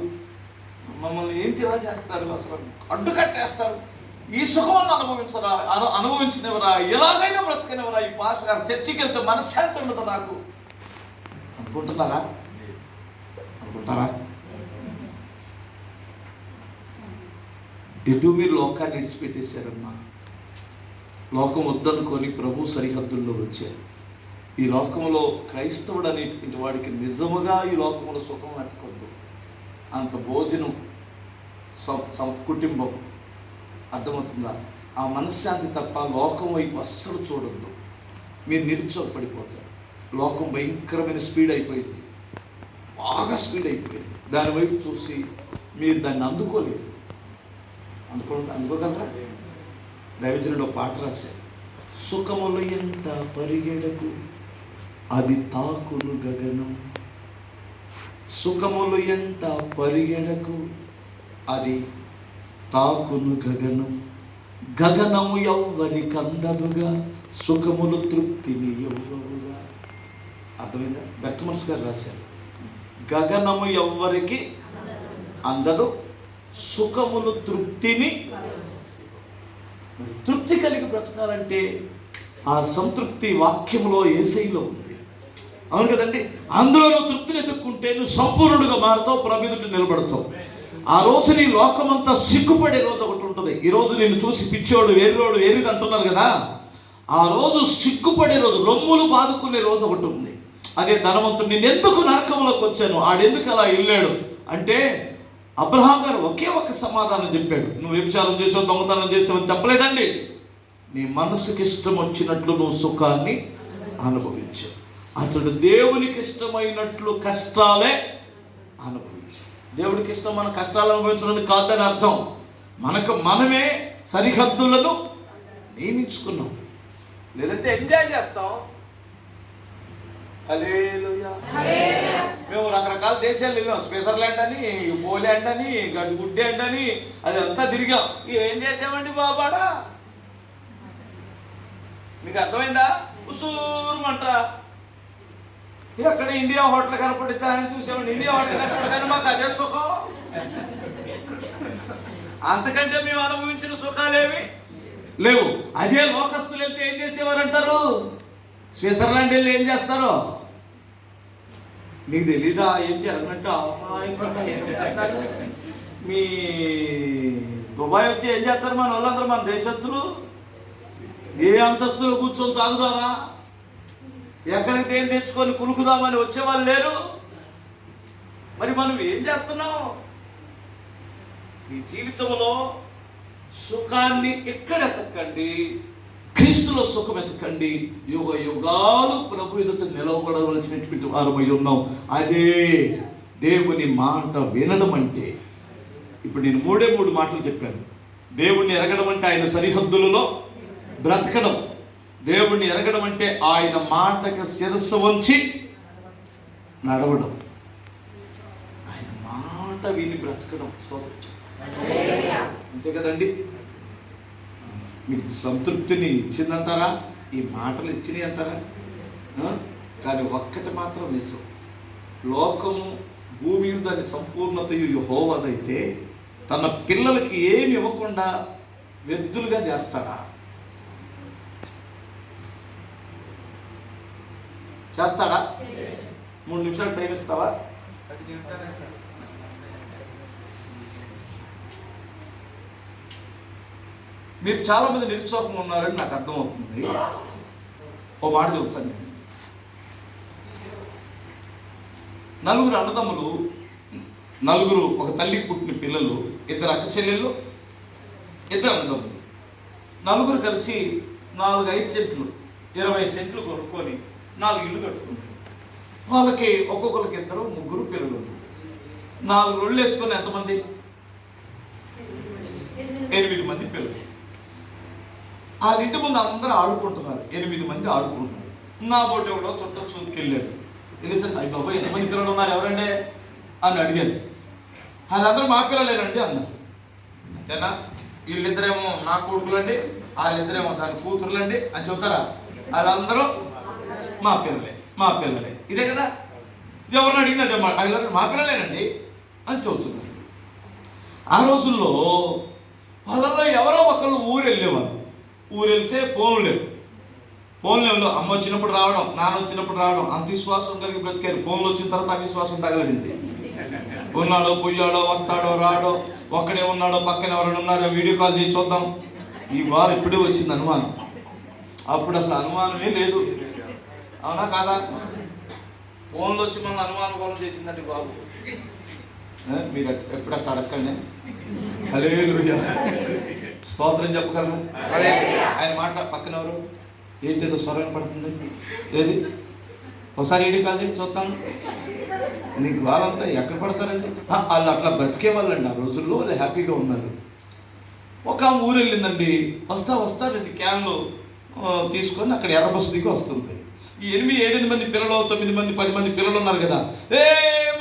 Speaker 1: మమ్మల్ని ఏంటి ఇలా చేస్తారు, అసలు అడ్డు కట్టేస్తారు, ఈ సుఖం అనుభవించినవరా, ఎలాగైనా బ్రతకనివరా, ఈ పాస్టర్ గారు చర్చికి వెళ్తే మనశ్శాంతి ఉండదు నాకు అనుకుంటారా? ఎటు మీరు లోకాన్ని విడిచిపెట్టేశారమ్మా. లోకం వద్దనుకొని ప్రభు సరిహద్దుల్లో వచ్చారు. ఈ లోకంలో క్రైస్తవుడు అనేటువంటి వాడికి నిజముగా ఈ లోకంలో సుఖం అతికొద్దు. అంత భోజనం, కుటుంబం, అర్థమవుతుందా? ఆ మనశ్శాంతి తప్ప లోకం వైపు అస్సలు చూడొద్దు. మీరు నిరుత్సాహపడిపోతారు. లోకం భయంకరమైన స్పీడ్ అయిపోయింది, బాగా స్పీడ్ అయిపోయింది. దానివైపు చూసి మీరు దాన్ని అందుకోలేరు. అందుకోగలరా? దైవజనుడు పాట రాశారు, సుఖములు ఎంత పరిగెడకు అది తాకును గగనం, సుఖములు ఎంత పరిగెడకు అది తాకును గగనం, గగనము ఎవ్వరికి అందదుగా సుఖములు తృప్తిని ఎవ్వరుగా. అర్థమైందా? బెత్తమనసు గారు రాశారు, గగనము ఎవ్వరికి అందదు, సుఖములు తృప్తిని. తృప్తి కలిగి బ్రతకాలంటే ఆ సంతృప్తి వాక్యములో యేసయ్యలో ఉంది. అవును కదండి? అందులో నువ్వు తృప్తిని ఎదుర్కొంటే నువ్వు సంపూర్ణుడిగా మారుతావు, ప్రభు ఎదుట నిలబడతావు. ఆ రోజు నీ లోకమంతా సిగ్గుపడే రోజు ఒకటి ఉంటుంది. ఈరోజు నేను చూసి పిచ్చోడు, వేరులోడు, వేరేది అంటున్నారు కదా, ఆ రోజు సిగ్గుపడే రోజు, రొమ్ములు బాదుకునే రోజు ఒకటి ఉంది. అదే ధనవంతుడు, నేను ఎందుకు నరకంలోకి వచ్చాను, ఆడెందుకు అలా వెళ్ళాడు అంటే, అబ్రహాం గారు ఒకే ఒక సమాధానం చెప్పాడు, నువ్వు వ్యభిచారం చేసావు, దొంగతనం చేసావు అని చెప్పలేదండి. నీ మనసుకి ఇష్టం వచ్చినట్లు నువ్వు సుఖాన్ని అనుభవించావు. అతడు దేవునికి ఇష్టమైనట్లు కష్టాలే అనుభవించావు. దేవుడికి ఇష్టం మన కష్టాలు అనుభవించడానికి కాదని అర్థం. మనమే సరిహద్దులను నియమించుకున్నాం. లేదంటే ఎంజాయ్ చేస్తాం. హల్లెలూయా. మేము రకరకాల దేశాలు వెళ్ళాం. స్విట్జర్లాండ్ అని, పోలాండ్ అని, గుడ్లాండ్ అని, అదంతా తిరిగాం. ఏం చేసామండి బాబాడా? మీకు అర్థమైందా? ఉసూరుమంట అక్కడ ఇండియా హోటల్ కనపడిద్దా అని చూసామండి. ఇండియా హోటల్ కనపడి కానీ మాకు అదే సుఖం. అంతకంటే మేము అనుభవించిన సుఖాలేవి లేవు. అదే లోకస్తులు వెళ్తే ఏం చేసేవారు అంటారు? స్విట్జర్లాండ్ వెళ్ళి ఏం చేస్తారు నీకు తెలీదా? ఏం జరగనట్టు మీ దుబాయ్ వచ్చి ఏం చేస్తారు మన వాళ్ళందరూ, మన దేశస్తులు? ఏ అంతస్తులో కూర్చొని తాగుదామా, ఎక్కడికి దేని తెచ్చుకొని కులుకుదామని వచ్చేవాళ్ళు లేరు. మరి మనం ఏం చేస్తున్నాం? మీ జీవితంలో సుఖాన్ని ఎక్కడ ఎతకండి, క్రీస్తులో సుఖం ఎతకండి. యుగ యుగాలు ప్రభు ఎదుట నిలవబడవలసినటువంటి వారమై ఉన్నాం. అదే దేవుని మాట వినడం అంటే. ఇప్పుడు నేను మూడు మాటలు చెప్పాను. దేవుణ్ణి ఎరగడం అంటే ఆయన సరిహద్దులలో బ్రతకడం, దేవుణ్ణి ఎరగడం అంటే ఆయన మాటకు శిరస్సు వంచి నడవడం, ఆయన మాట విని బ్రతకడం. స్తోత్రం. అంతే కదండి. మీకు సంతృప్తిని ఇచ్చిందంటారా? ఈ మాటలు ఇచ్చినాయి అంటారా? కానీ ఒక్కటి మాత్రం నిజం, లోకము భూమి దాని సంపూర్ణతయు యెహోవాదైతే తన పిల్లలకి ఏమి ఇవ్వకుండా వ్యర్థులుగా చేస్తాడా? చేస్తాడా? 3 నిమిషాలు టైం ఇస్తావా? మీరు చాలా మంది నిరుత్సాహంగా ఉన్నారని నాకు అర్థమవుతుంది. ఓ మాట చెప్తాను నేను. 4 అన్నదమ్ములు, 4 ఒక తల్లికి పుట్టిన పిల్లలు, 2 అక్క చెల్లెళ్ళు, 2 అన్నదమ్ములు. 4 కలిసి 4-5 సెంట్లు 20 సెంట్లు కొనుక్కొని 4 ఇళ్ళు కట్టుకున్నారు. వాళ్ళకి ఒక్కొక్కరికి 2-3 పిల్లలు ఉన్నారు. 4 రోళ్ళు వేసుకొని ఎంతమంది? 8 మంది పిల్లలు. వాళ్ళ ఇంటి ముందు అందరూ ఆడుకుంటున్నారు. 8 మంది ఆడుకుంటున్నారు. నా బోటి ఎవడో చుట్టం చూసుకెళ్ళాడు. తెలిసి అయ్యి బాబా ఎంతమంది పిల్లలు ఉన్నారు ఎవరండి అని అడిగాను. వాళ్ళందరూ మా పిల్లలేనండి అన్నారు. అంతేనా? వీళ్ళిద్దరేమో నా కొడుకులండి, వాళ్ళిద్దరేమో దాని కూతురులండి అని చెబుతారా? వాళ్ళందరూ మా పిల్లలే. ఇదే కదా. ఎవరిని అడిగినదే మా పిల్లలేనండి అని చెబుతున్నారు. ఆ రోజుల్లో వాళ్ళలో ఎవరో ఒకళ్ళు ఊరు వెళ్ళేవాళ్ళు. ఊరు వెళ్తే ఫోన్లు లేవు. అమ్మ వచ్చినప్పుడు రావడం, నాన్న వచ్చినప్పుడు రావడం, అంత విశ్వాసం కలిగి బ్రతికారు. ఫోన్లు వచ్చిన తర్వాత అవిశ్వాసం తగలడింది. ఉన్నాడో పోయాడో వస్తాడో రాడో, ఒక్కడే ఉన్నాడో పక్కన ఎవరైనా ఉన్నారో వీడియో కాల్ చేసి చూద్దాం. ఈ వారం ఇప్పుడే వచ్చింది అనుమానం. అప్పుడు అసలు అనుమానమే లేదు. అవునా కాదా? ఫోన్లు వచ్చి మనం అనుమానం కూడా చేసిందండి బాబు. మీరు ఎప్పుడు అట్లా అడగండి. హల్లెలూయా, స్తోత్రం చెప్పగలరా? ఆయన పక్కన ఎవరు? ఏంటిదో స్వరం పడుతుంది. ఏది? ఒకసారి ఏడి కాదు చూద్దాం. నీకు వాళ్ళంతా ఎక్కడ పడతారండి? వాళ్ళు అట్లా బ్రతికే వాళ్ళండి. ఆ రోజుల్లో వాళ్ళు హ్యాపీగా ఉన్నారు. ఒక ఊరు వెళ్ళిందండి. వస్తా 2 క్యాన్లు తీసుకొని అక్కడ ఎర్ర బస్సు దిగి వస్తుంది. ఈ 8 మంది పిల్లలు, 9 మంది 10 మంది పిల్లలు ఉన్నారు కదా.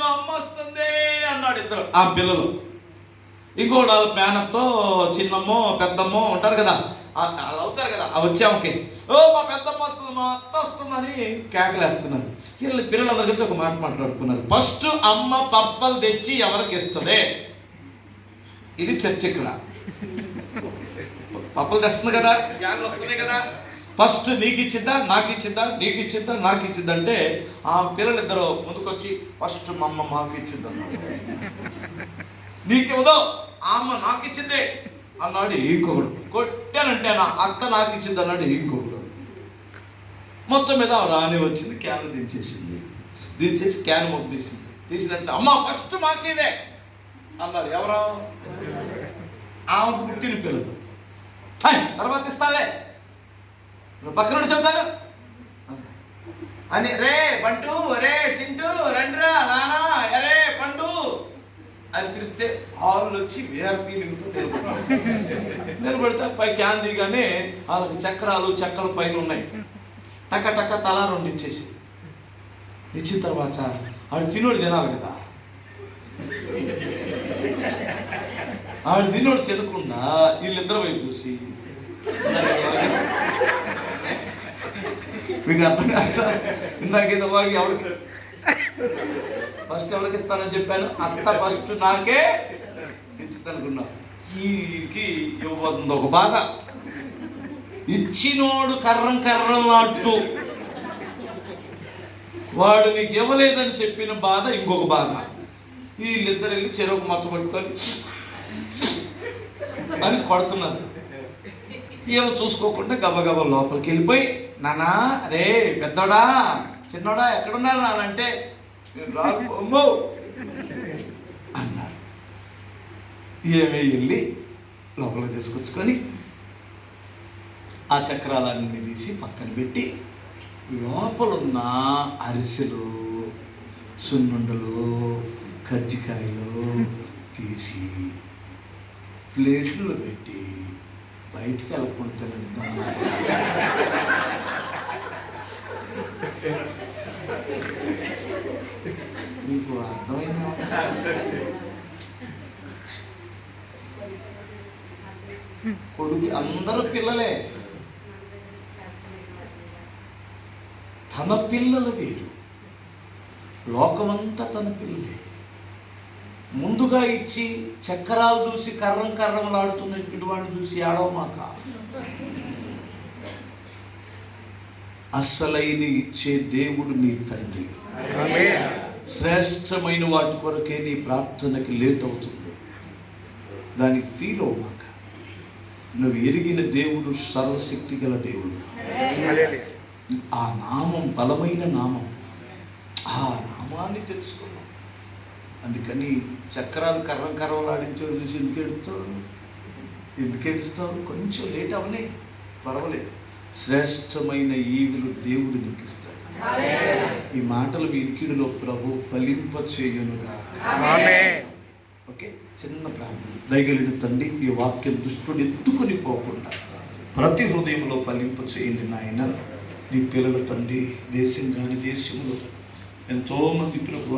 Speaker 1: మా అమ్మ వస్తుంది అన్నాడు 2 ఆ పిల్లలు. ఇంకోటి వాళ్ళ మేనత్తో చిన్నమ్మో పెద్దమ్మో ఉంటారు కదా, వాళ్ళు అవుతారు కదా. వచ్చామకి మా పెద్దమ్మ వస్తుంది, మా అత్త వస్తుందని కేకలేస్తున్నారు. వీళ్ళ పిల్లలందరి గురించి ఒక మాట మాట్లాడుకున్నారు. ఫస్ట్ అమ్మ పప్పలు తెచ్చి ఎవరికి ఇస్తుంది? ఇది చర్చ. ఇక్కడ పప్పలు తెస్తుంది కదా, క్యాన్లు వస్తున్నాయి కదా. ఫస్ట్ నీకు ఇచ్చిందా, నాకు ఇచ్చిందా, నీకు ఇచ్చిందా, నాకు ఇచ్చిందంటే ఆ పిల్లలిద్దరూ ముందుకొచ్చి ఫస్ట్ మా అమ్మ మాకు ఇచ్చిందన్నా. నీకేదో అమ్మ నాకు ఇచ్చిందే అన్నాడు ఇంకొకడు. కొట్టానంటే నా అత్త నాకు ఇచ్చింది అన్నాడు ఇంకొకడు. మొత్తం మీద రాని వచ్చింది, క్యాన్ దించేసి క్యాన్ మొక్క తీసినట్టు అమ్మ ఫస్ట్ మాకేదే అన్నారు. ఎవరో ఆమెకు పుట్టిన పిల్లలు. తర్వాత ఇస్తాలే, పక్కన చెబుతాను అని. రే బంటు, రే చింటూ, రండ్రా నానా, అరే పండు అని పిలిస్తే వాళ్ళు వచ్చి వీఆర్పీ నిలబడితే పై క్యాన్ దిగానే వాళ్ళకి చక్రాల పైన ఉన్నాయి. టక్క తలా 2 ఇచ్చేసి ఇచ్చిన తర్వాత ఆడు తినోడు తినాలి కదా. ఆడు తినోడు తినకుండా వీళ్ళిద్దరు వైపు చూసి మీకు అర్థం కాదా? ఇందాకేదో బాగా ఎవరికి ఫస్ట్ ఎవరికి ఇస్తానని చెప్పాను? అత్త ఫస్ట్ నాకే ఇచ్చుతనుకున్నా. ఈకి ఇవ్వబోతుంది ఒక బాధ. ఇచ్చినోడు కర్రం నాటు, వాడు నీకు ఇవ్వలేదని చెప్పిన బాధ ఇంకొక బాధ. వీళ్ళిద్దరు వెళ్ళి చెరువుకు మచ్చ పట్టుకొని అని కొడుతున్నారు. ఏమో చూసుకోకుండా గబగబా లోపలికి వెళ్ళిపోయి నానా రే పెద్దోడా చిన్నోడా ఎక్కడున్నారు నానంటే అమ్మో అన్నారు. ఏమే వెళ్ళి లోపలికి తీసుకొచ్చుకొని ఆ చక్రాలన్నీ తీసి పక్కన పెట్టి లోపలున్న అరిసెలు, సున్నుండలు, కజ్జికాయలు తీసి ప్లేట్లో పెట్టి బయటికి వెళ్ళకుండా తినద్దాం. మీకు అర్థమైందా? కొడుకు అందరూ పిల్లలే, తన పిల్లలు వేరు, లోకమంతా తన పిల్లలే. ముందుగా ఇచ్చి చక్రాలు చూసి కర్రంలాడుతున్నటువంటి వాడిని చూసి ఆడవమాక. అస్సలైన ఇచ్చే దేవుడు నీ తండ్రి. శ్రేష్టమైన వాటి కొరకే నీ ప్రార్థనకి లేట్ అవుతుంది. దానికి ఫీల్ అవ్వమాక. నువ్వు ఎరిగిన దేవుడు సర్వశక్తి గల దేవుడు. ఆ నామం బలమైన నామం. ఆ నామాన్ని తెలుసుకున్నాం. అందుకని చక్రాలు కర్రలాడించో చూసి ఎందుకు ఏడుస్తావు? కొంచెం లేట్ అవనే పర్వాలేదు. శ్రేష్టమైన ఈవులు దేవుడు నీకు ఇస్తాడు. ఈ మాటలు మీ ఇకిడిలో ప్రభు ఫలింప చేయునుగా. ఓకే, చిన్న ప్రార్థన. దయగలిగిన తండ్రి, ఈ వాక్యం దుష్టుడు ఎత్తుకొని పోకుండా ప్రతి హృదయంలో ఫలింప చేయండి నాయన. నీ పిల్లల తండ్రి, దేశం కాని దేశంలో ఎంతోమంది ప్రభు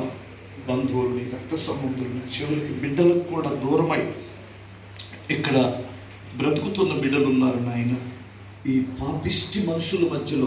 Speaker 1: బంధువుల్ని, రక్త సంబంధుల్ని, చివరికి బిడ్డలకు కూడా దూరమై ఇక్కడ బ్రతుకుతున్న బిడ్డలు ఉన్నారు నాయన. ఈ పాపిష్టి మనుషుల మధ్యలో